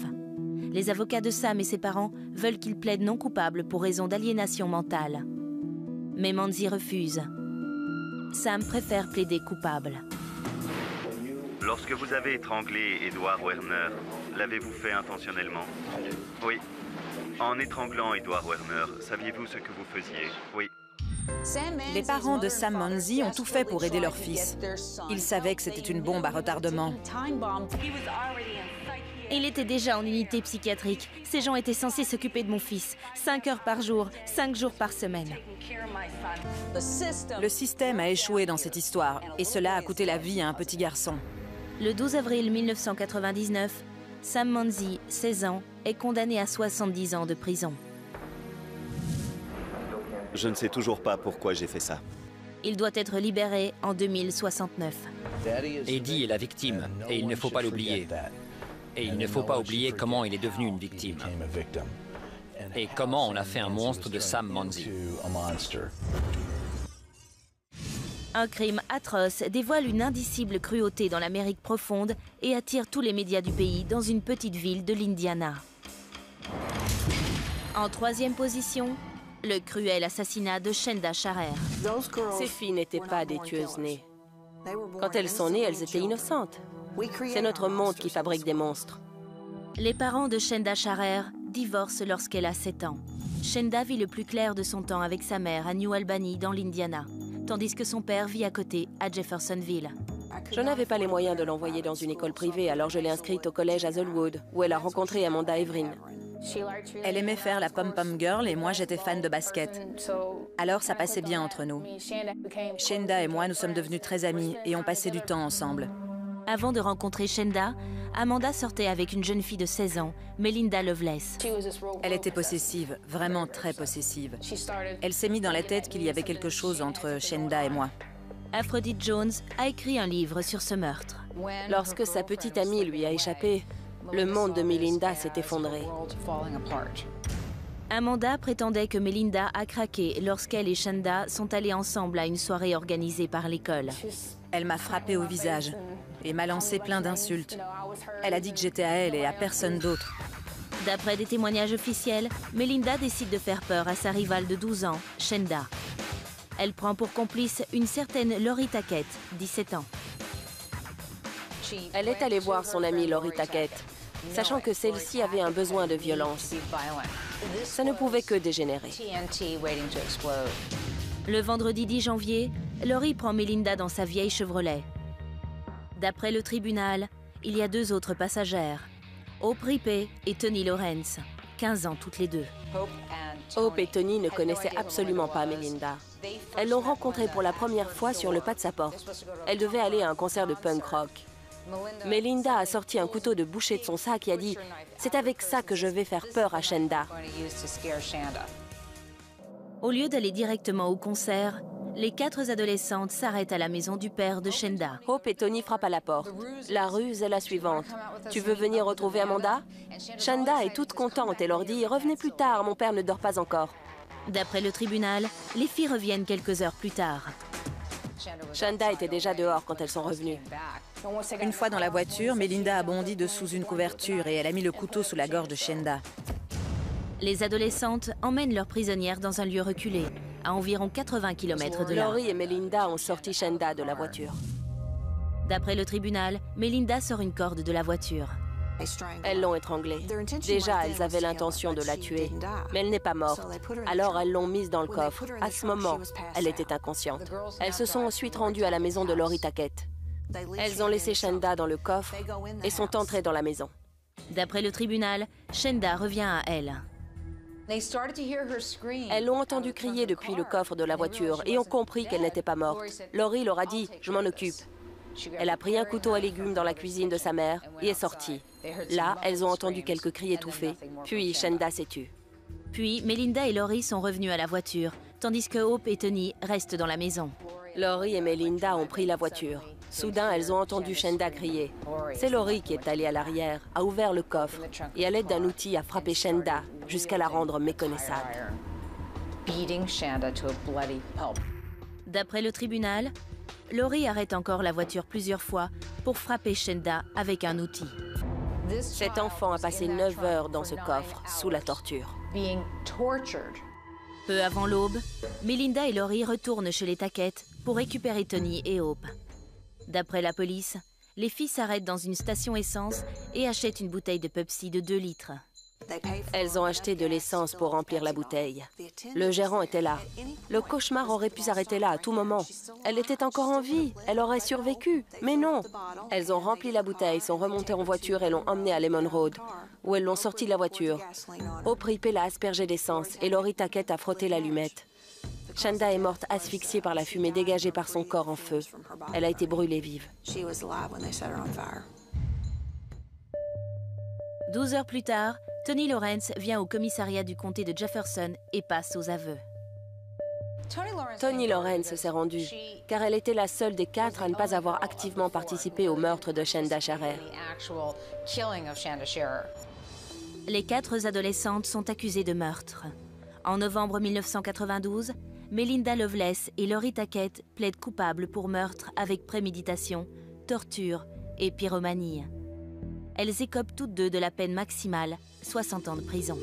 Les avocats de Sam et ses parents veulent qu'il plaide non coupable pour raison d'aliénation mentale. Mais Manzi refuse. Sam préfère plaider coupable. Lorsque vous avez étranglé Edward Werner, l'avez-vous fait intentionnellement? Oui. En étranglant Edward Werner, saviez-vous ce que vous faisiez? Oui. Les parents de Sam Manzi ont tout fait pour aider leur fils. Ils savaient que c'était une bombe à retardement. Il était déjà en unité psychiatrique. Ces gens étaient censés s'occuper de mon fils. 5 heures par jour, 5 jours par semaine. Le système a échoué dans cette histoire et cela a coûté la vie à un petit garçon. Le 12 avril 1999, Sam Manzi, 16 ans, est condamné à 70 ans de prison. Je ne sais toujours pas pourquoi j'ai fait ça. Il doit être libéré en 2069. Eddie est la victime et il ne faut pas l'oublier. Et il ne faut pas oublier comment il est devenu une victime. Et comment on a fait un monstre de Sam Manzi. Un crime atroce dévoile une indicible cruauté dans l'Amérique profonde et attire tous les médias du pays dans une petite ville de l'Indiana. En 3e position, Le cruel assassinat de Shenda Sharer. Ces filles n'étaient pas des tueuses nées. Quand elles sont nées, elles étaient innocentes. C'est notre monde qui fabrique des monstres. Les parents de Shenda Sharer divorcent lorsqu'elle a 7 ans. Shenda vit le plus clair de son temps avec sa mère à New Albany, dans l'Indiana, tandis que son père vit à côté, à Jeffersonville. Je n'avais pas les moyens de l'envoyer dans une école privée, alors je l'ai inscrite au collège Hazelwood, où elle a rencontré Amanda Everin. Elle aimait faire la pom-pom girl et moi j'étais fan de basket. Alors ça passait bien entre nous. Shenda et moi, nous sommes devenus très amis et on passait du temps ensemble. Avant de rencontrer Shenda, Amanda sortait avec une jeune fille de 16 ans, Melinda Loveless. Elle était possessive, vraiment très possessive. Elle s'est mis dans la tête qu'il y avait quelque chose entre Shenda et moi. Aphrodite Jones a écrit un livre sur ce meurtre. Lorsque sa petite amie lui a échappé, le monde de Melinda s'est effondré. Amanda prétendait que Melinda a craqué lorsqu'elle et Shenda sont allées ensemble à une soirée organisée par l'école. Elle m'a frappée au visage et m'a lancé plein d'insultes. Elle a dit que j'étais à elle et à personne d'autre. D'après des témoignages officiels, Melinda décide de faire peur à sa rivale de 12 ans, Shenda. Elle prend pour complice une certaine Lori Tackett, 17 ans. Elle est allée voir son amie Lori Tackett, sachant que celle-ci avait un besoin de violence. Ça ne pouvait que dégénérer. Le vendredi 10 janvier, Lori prend Melinda dans sa vieille Chevrolet. D'après le tribunal, il y a 2 autres passagères, Hope Rippey et Tony Lawrence, 15 ans toutes les deux. Hope et Tony ne connaissaient absolument pas Melinda. Elles l'ont rencontrée pour la première fois sur le pas de sa porte. Elle devait aller à un concert de punk rock. Melinda a sorti un couteau de boucher de son sac et a dit « C'est avec ça que je vais faire peur à Shenda ». Au lieu d'aller directement au concert, les 4 adolescentes s'arrêtent à la maison du père de Shenda. Hope et Tony frappent à la porte. La ruse est la suivante. « Tu veux venir retrouver Amanda ?» Shenda est toute contente et leur dit « Revenez plus tard, mon père ne dort pas encore ». D'après le tribunal, les filles reviennent quelques heures plus tard. Shenda était déjà dehors quand elles sont revenues. Une fois dans la voiture, Melinda a bondi de sous une couverture et elle a mis le couteau sous la gorge de Shenda. Les adolescentes emmènent leurs prisonnières dans un lieu reculé, à environ 80 km de là. Lori et Melinda ont sorti Shenda de la voiture. D'après le tribunal, Melinda sort une corde de la voiture. Elles l'ont étranglée. Déjà, elles avaient l'intention de la tuer, mais elle n'est pas morte. Alors, elles l'ont mise dans le coffre. À ce moment, elle était inconsciente. Elles se sont ensuite rendues à la maison de Lori Tackett. Elles ont laissé Shenda dans le coffre et sont entrées dans la maison. D'après le tribunal, Shenda revient à elle. Elles l'ont entendu crier depuis le coffre de la voiture et ont compris qu'elle n'était pas morte. Lori leur a dit « Je m'en occupe ». Elle a pris un couteau à légumes dans la cuisine de sa mère et est sortie. Là, elles ont entendu quelques cris étouffés. Puis Shenda s'est tue. Puis Melinda et Lori sont revenues à la voiture, tandis que Hope et Tony restent dans la maison. Lori et Melinda ont pris la voiture. Soudain, elles ont entendu Shenda crier. C'est Lori qui est allée à l'arrière, a ouvert le coffre et à l'aide d'un outil a frappé Shenda jusqu'à la rendre méconnaissable. D'après le tribunal, Lori arrête encore la voiture plusieurs fois pour frapper Shenda avec un outil. Cet enfant a passé 9 heures dans ce coffre, sous la torture. Peu avant l'aube, Melinda et Lori retournent chez les Tackett pour récupérer Tony et Hope. D'après la police, les filles s'arrêtent dans une station essence et achètent une bouteille de Pepsi de 2 litres. Elles ont acheté de l'essence pour remplir la bouteille. Le gérant était là. Le cauchemar aurait pu s'arrêter là à tout moment. Elle était encore en vie, elle aurait survécu. Mais non. Elles ont rempli la bouteille, sont remontées en voiture et l'ont emmenée à Lemon Road, où elles l'ont sortie de la voiture. Hope Rippey l'a aspergée d'essence et Lori Tackett a frotté l'allumette. Shenda est morte asphyxiée par la fumée dégagée par son corps en feu. Elle a été brûlée vive. 12 heures plus tard, Tony Lawrence vient au commissariat du comté de Jefferson et passe aux aveux. Tony Lawrence s'est rendue, car elle était la seule des 4 à ne pas avoir activement participé au meurtre de Shenda Sharer. Les 4 adolescentes sont accusées de meurtre. En novembre 1992, Melinda Loveless et Lori Tackett plaident coupables pour meurtre avec préméditation, torture et pyromanie. Elles écopent toutes 2 de la peine maximale, 60 ans de prison.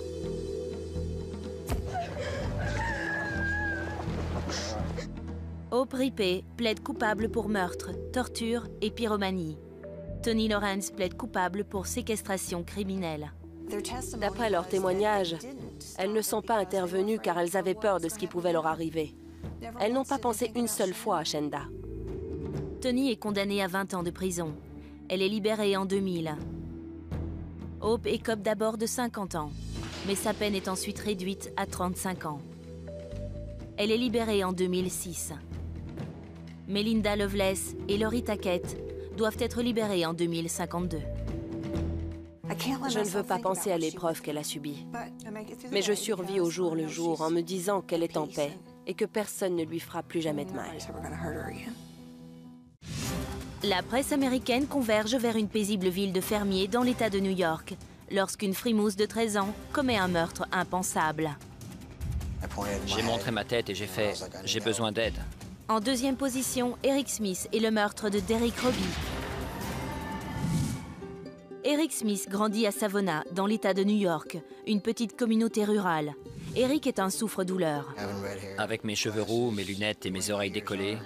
Hope Rippey plaide coupable pour meurtre, torture et pyromanie. Tony Lawrence plaide coupable pour séquestration criminelle. D'après leurs témoignages, elles ne sont pas intervenues car elles avaient peur de ce qui pouvait leur arriver. Elles n'ont pas pensé une seule fois à Shenda. Tony est condamnée à 20 ans de prison. Elle est libérée en 2000. Hope écope d'abord de 50 ans, mais sa peine est ensuite réduite à 35 ans. Elle est libérée en 2006. Melinda Loveless et Lori Tackett doivent être libérées en 2052. Je ne veux pas penser à l'épreuve qu'elle a subie. Mais je survis au jour le jour en me disant qu'elle est en paix et que personne ne lui fera plus jamais de mal. La presse américaine converge vers une paisible ville de fermiers dans l'État de New York, lorsqu'une frimousse de 13 ans commet un meurtre impensable. J'ai montré ma tête et j'ai fait « j'ai besoin d'aide ». En deuxième position, Eric Smith et le meurtre de Derrick Robbie. Eric Smith grandit à Savona, dans l'État de New York, une petite communauté rurale. Eric est un souffre-douleur. Avec mes cheveux roux, mes lunettes et mes oreilles décollées,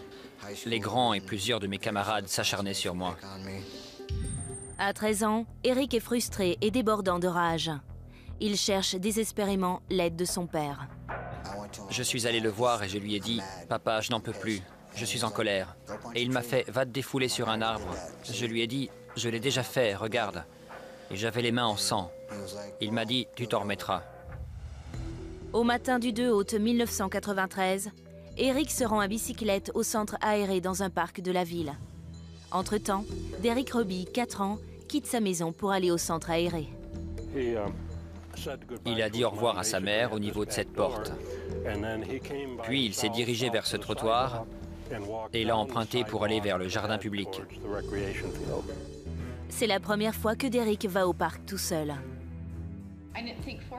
les grands et plusieurs de mes camarades s'acharnaient sur moi. À 13 ans, Eric est frustré et débordant de rage. Il cherche désespérément l'aide de son père. Je suis allé le voir et je lui ai dit « Papa, je n'en peux plus, je suis en colère ». Et il m'a fait « Va te défouler sur un arbre ». Je lui ai dit « Je l'ai déjà fait, regarde ». Et j'avais les mains en sang. Il m'a dit « Tu t'en remettras ». Au matin du 2 août 1993, Eric se rend à bicyclette au centre aéré dans un parc de la ville. Entre-temps, Derrick Robbie, 4 ans, quitte sa maison pour aller au centre aéré. Il a dit au revoir à sa mère au niveau de cette porte. Puis il s'est dirigé vers ce trottoir et l'a emprunté pour aller vers le jardin public. C'est la première fois que Derrick va au parc tout seul.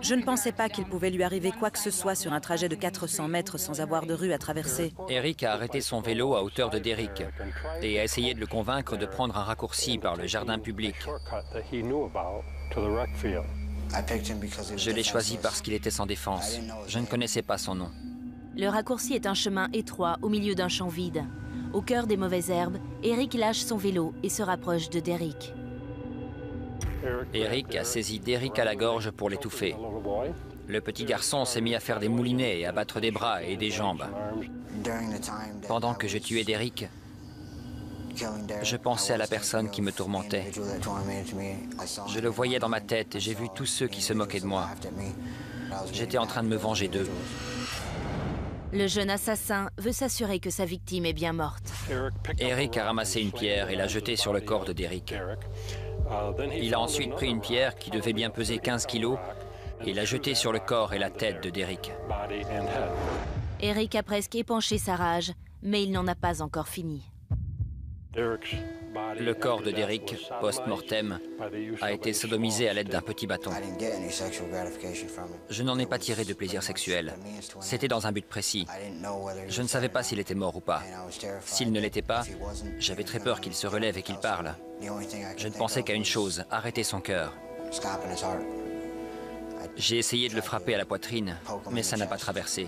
Je ne pensais pas qu'il pouvait lui arriver quoi que ce soit sur un trajet de 400 mètres sans avoir de rue à traverser. Eric a arrêté son vélo à hauteur de Derrick et a essayé de le convaincre de prendre un raccourci par le jardin public. Je l'ai choisi parce qu'il était sans défense. Je ne connaissais pas son nom. Le raccourci est un chemin étroit au milieu d'un champ vide. Au cœur des mauvaises herbes, Eric lâche son vélo et se rapproche de Derrick. Eric a saisi Derrick à la gorge pour l'étouffer. Le petit garçon s'est mis à faire des moulinets et à battre des bras et des jambes. Pendant que je tuais Derrick, je pensais à la personne qui me tourmentait. Je le voyais dans ma tête et j'ai vu tous ceux qui se moquaient de moi. J'étais en train de me venger d'eux. Le jeune assassin veut s'assurer que sa victime est bien morte. Eric a ramassé une pierre et l'a jetée sur le corps de Derrick. Il a ensuite pris une pierre qui devait bien peser 15 kilos et l'a jetée sur le corps et la tête de Derrick. Eric a presque épanché sa rage, mais il n'en a pas encore fini. Le corps de Derrick, post-mortem, a été sodomisé à l'aide d'un petit bâton. Je n'en ai pas tiré de plaisir sexuel. C'était dans un but précis. Je ne savais pas s'il était mort ou pas. S'il ne l'était pas, j'avais très peur qu'il se relève et qu'il parle. Je ne pensais qu'à une chose, arrêter son cœur. J'ai essayé de le frapper à la poitrine, mais ça n'a pas traversé.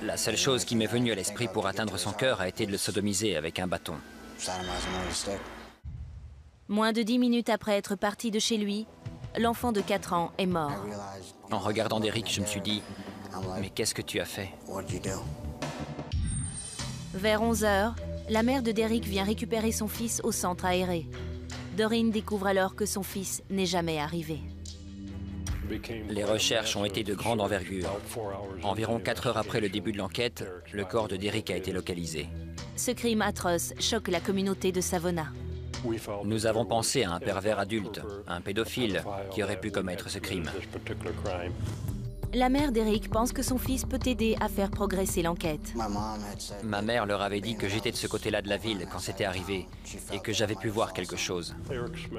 La seule chose qui m'est venue à l'esprit pour atteindre son cœur a été de le sodomiser avec un bâton. Moins de 10 minutes après être parti de chez lui, l'enfant de 4 ans est mort. En regardant Derrick, je me suis dit, mais qu'est-ce que tu as fait? Vers 11 h, la mère de Derrick vient récupérer son fils au centre aéré. Doreen découvre alors que son fils n'est jamais arrivé. Les recherches ont été de grande envergure. Environ 4 heures après le début de l'enquête, le corps de Derrick a été localisé. Ce crime atroce choque la communauté de Savona. Nous avons pensé à un pervers adulte, un pédophile, qui aurait pu commettre ce crime. La mère d'Eric pense que son fils peut aider à faire progresser l'enquête. Ma mère leur avait dit que j'étais de ce côté-là de la ville quand c'était arrivé et que j'avais pu voir quelque chose.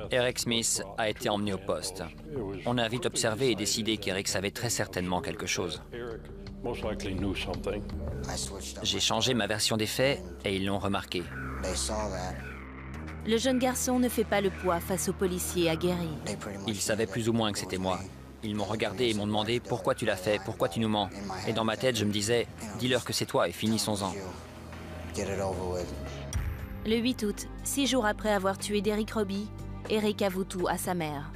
Eric Smith a été emmené au poste. On a vite observé et décidé qu'Eric savait très certainement quelque chose. J'ai changé ma version des faits et ils l'ont remarqué. Le jeune garçon ne fait pas le poids face aux policiers aguerris. Ils savaient plus ou moins que c'était moi. Ils m'ont regardé et m'ont demandé « Pourquoi tu l'as fait? Pourquoi tu nous mens ?» Et dans ma tête, je me disais « Dis-leur que c'est toi et finissons-en. » Le 8 août, 6 jours après avoir tué Derrick Robbie, Eric avoue tout à sa mère.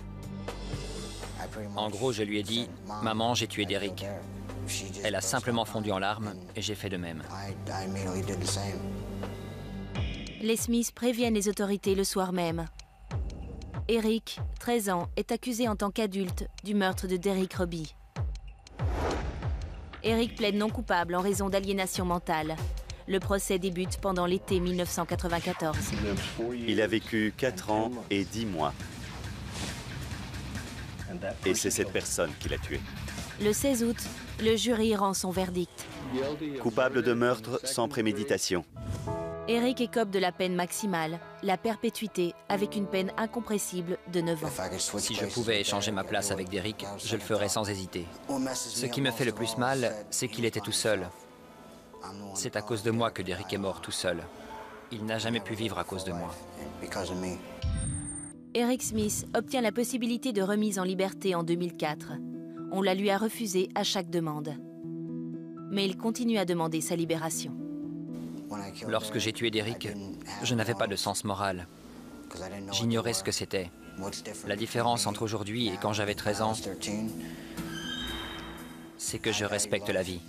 En gros, je lui ai dit « Maman, j'ai tué Derrick. » Elle a simplement fondu en larmes et j'ai fait de même. Les Smiths préviennent les autorités le soir même. Eric, 13 ans, est accusé en tant qu'adulte du meurtre de Derrick Robbie. Eric plaide non coupable en raison d'aliénation mentale. Le procès débute pendant l'été 1994. Il a vécu 4 ans et 10 mois. Et c'est cette personne qui l'a tué. Le 16 août, le jury rend son verdict. Coupable de meurtre sans préméditation. Eric écope de la peine maximale, la perpétuité, avec une peine incompressible de 9 ans. Si je pouvais échanger ma place avec Derrick, je le ferais sans hésiter. Ce qui me fait le plus mal, c'est qu'il était tout seul. C'est à cause de moi que Derrick est mort tout seul. Il n'a jamais pu vivre à cause de moi. Eric Smith obtient la possibilité de remise en liberté en 2004. On la lui a refusée à chaque demande. Mais il continue à demander sa libération. Lorsque j'ai tué Derrick, je n'avais pas de sens moral. J'ignorais ce que c'était. La différence entre aujourd'hui et quand j'avais 13 ans, c'est que je respecte la vie.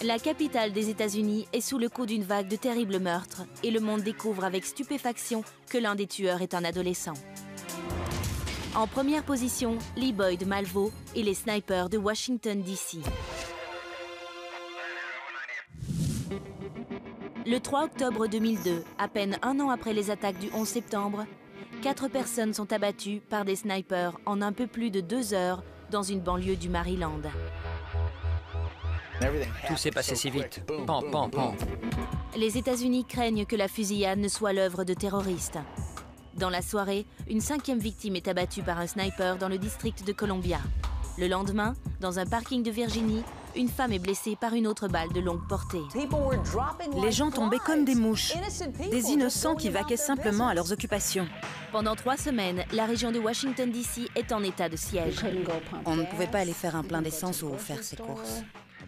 La capitale des États-Unis est sous le coup d'une vague de terribles meurtres et le monde découvre avec stupéfaction que l'un des tueurs est un adolescent. En première position, Lee Boyd Malvo et les snipers de Washington, D.C. Le 3 octobre 2002, à peine un an après les attaques du 11 septembre, 4 personnes sont abattues par des snipers en un peu plus de 2 heures dans une banlieue du Maryland. Tout s'est passé si vite. Pan, pan, pan. Les États-Unis craignent que la fusillade ne soit l'œuvre de terroristes. Dans la soirée, une 5e victime est abattue par un sniper dans le district de Columbia. Le lendemain, dans un parking de Virginie, une femme est blessée par une autre balle de longue portée. Les gens tombaient comme des mouches, des innocents qui vaquaient simplement à leurs occupations. Pendant 3 semaines, la région de Washington, D.C. est en état de siège. On ne pouvait pas aller faire un plein d'essence ou faire ses courses.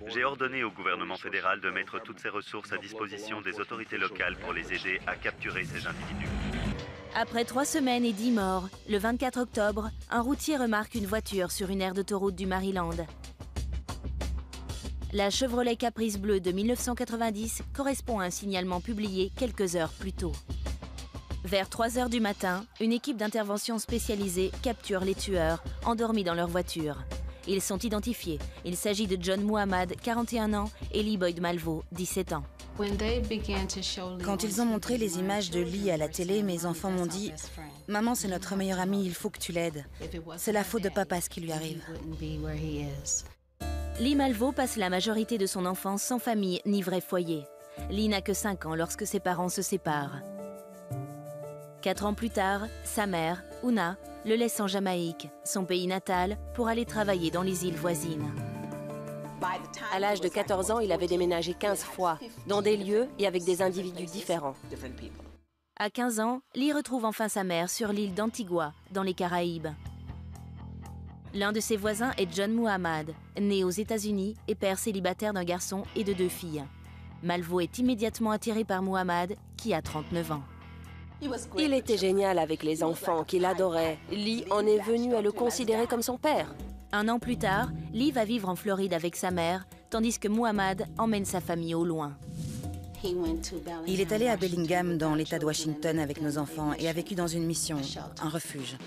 J'ai ordonné au gouvernement fédéral de mettre toutes ses ressources à disposition des autorités locales pour les aider à capturer ces individus. Après 3 semaines et 10 morts, le 24 octobre, un routier remarque une voiture sur une aire d'autoroute du Maryland. La Chevrolet Caprice bleue de 1990 correspond à un signalement publié quelques heures plus tôt. Vers 3 heures du matin, une équipe d'intervention spécialisée capture les tueurs, endormis dans leur voiture. Ils sont identifiés. Il s'agit de John Muhammad, 41 ans, et Lee Boyd Malvo, 17 ans. Quand ils ont montré les images de Lee à la télé, mes enfants m'ont dit « Maman, c'est notre meilleur ami, il faut que tu l'aides. C'est la faute de papa ce qui lui arrive. » Lee Malvo passe la majorité de son enfance sans famille ni vrai foyer. Lee n'a que 5 ans lorsque ses parents se séparent. 4 ans plus tard, sa mère, Una, le laisse en Jamaïque, son pays natal, pour aller travailler dans les îles voisines. À l'âge de 14 ans, il avait déménagé 15 fois, dans des lieux et avec des individus différents. À 15 ans, Lee retrouve enfin sa mère sur l'île d'Antigua, dans les Caraïbes. L'un de ses voisins est John Muhammad, né aux États-Unis et père célibataire d'un garçon et de 2 filles. Malvo est immédiatement attiré par Muhammad, qui a 39 ans. Il était génial avec les enfants, qu'il adorait. Lee en est venu à le considérer comme son père. 1 an plus tard, Lee va vivre en Floride avec sa mère, tandis que Muhammad emmène sa famille au loin. Il est allé à Bellingham, dans l'État de Washington, avec nos enfants et a vécu dans une mission, un refuge.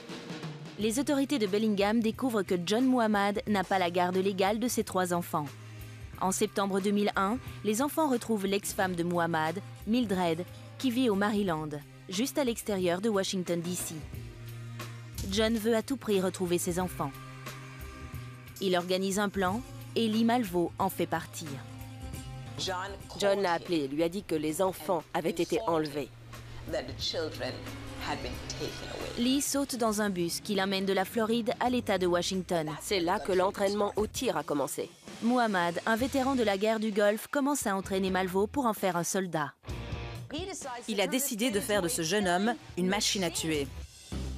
Les autorités de Bellingham découvrent que John Muhammad n'a pas la garde légale de ses 3 enfants. En septembre 2001, les enfants retrouvent l'ex-femme de Muhammad, Mildred, qui vit au Maryland, juste à l'extérieur de Washington, D.C. John veut à tout prix retrouver ses enfants. Il organise un plan et Lee Malvo en fait partie. John l'a appelé et lui a dit que les enfants avaient été enlevés. Lee saute dans un bus qui l'amène de la Floride à l'État de Washington. C'est là que l'entraînement au tir a commencé. Muhammad, un vétéran de la guerre du Golfe, commence à entraîner Malvo pour en faire un soldat. Il a décidé de faire de ce jeune homme une machine à tuer.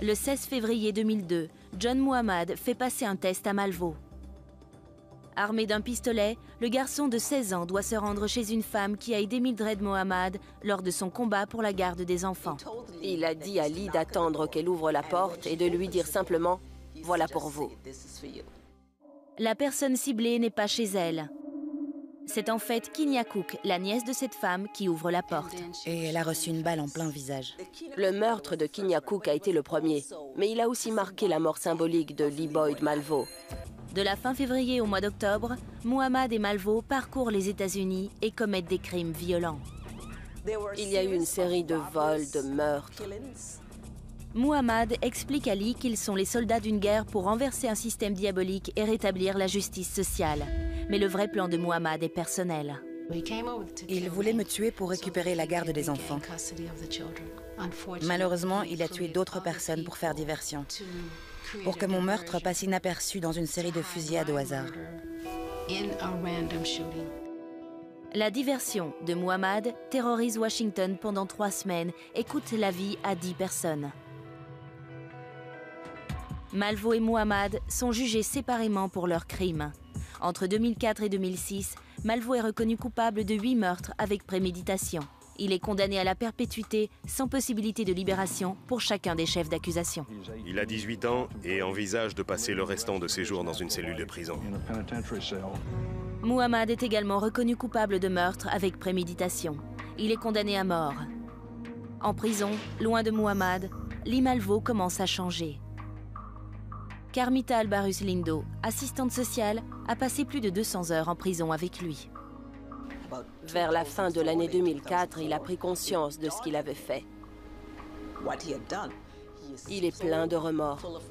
Le 16 février 2002, John Muhammad fait passer un test à Malvo. Armé d'un pistolet, le garçon de 16 ans doit se rendre chez une femme qui a aidé Mildred Muhammad lors de son combat pour la garde des enfants. Il a dit à Lee d'attendre qu'elle ouvre la porte et de lui dire simplement « Voilà pour vous ». La personne ciblée n'est pas chez elle. C'est en fait Kinya Cook, la nièce de cette femme, qui ouvre la porte. Et elle a reçu une balle en plein visage. Le meurtre de Kinya Cook a été le premier, mais il a aussi marqué la mort symbolique de Lee Boyd Malvo. De la fin février au mois d'octobre, Muhammad et Malvo parcourent les États-Unis et commettent des crimes violents. Il y a eu une série de vols, de meurtres. Muhammad explique à Lee qu'ils sont les soldats d'une guerre pour renverser un système diabolique et rétablir la justice sociale. Mais le vrai plan de Muhammad est personnel. Il voulait me tuer pour récupérer la garde des enfants. Malheureusement, il a tué d'autres personnes pour faire diversion, pour que mon meurtre passe inaperçu dans une série de fusillades au hasard. La diversion de Muhammad terrorise Washington pendant 3 semaines et coûte la vie à 10 personnes. Malvo et Muhammad sont jugés séparément pour leurs crimes. Entre 2004 et 2006, Malvo est reconnu coupable de 8 meurtres avec préméditation. Il est condamné à la perpétuité sans possibilité de libération pour chacun des chefs d'accusation. Il a 18 ans et envisage de passer le restant de ses jours dans une cellule de prison. Muhammad est également reconnu coupable de meurtre avec préméditation. Il est condamné à mort. En prison, loin de Muhammad, Lee Malvo commence à changer. Carmita Albarus Lindo, assistante sociale, a passé plus de 200 heures en prison avec lui. Vers la fin de l'année 2004, il a pris conscience de ce qu'il avait fait. Il est plein de remords.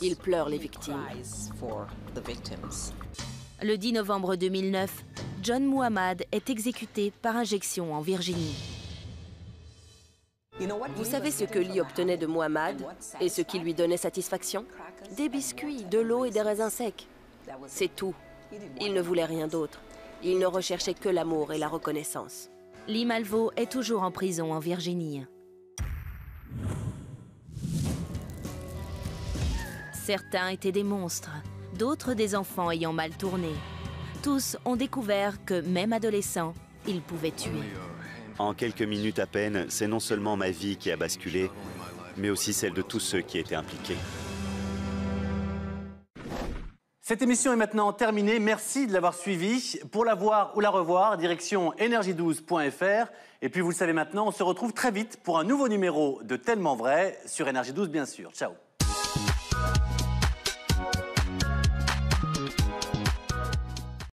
Il pleure les victimes. Le 10 novembre 2009, John Muhammad est exécuté par injection en Virginie. Vous savez ce que Lee obtenait de Muhammad et ce qui lui donnait satisfaction? Des biscuits, de l'eau et des raisins secs. C'est tout. Il ne voulait rien d'autre. Il ne recherchait que l'amour et la reconnaissance. Lee Malvo est toujours en prison en Virginie. Certains étaient des monstres, d'autres des enfants ayant mal tourné. Tous ont découvert que, même adolescents, ils pouvaient tuer. En quelques minutes à peine, c'est non seulement ma vie qui a basculé, mais aussi celle de tous ceux qui étaient impliqués. Cette émission est maintenant terminée. Merci de l'avoir suivie. Pour la voir ou la revoir, direction energie12.fr. Et puis vous le savez maintenant, on se retrouve très vite pour un nouveau numéro de Tellement Vrai sur Énergie 12, bien sûr. Ciao.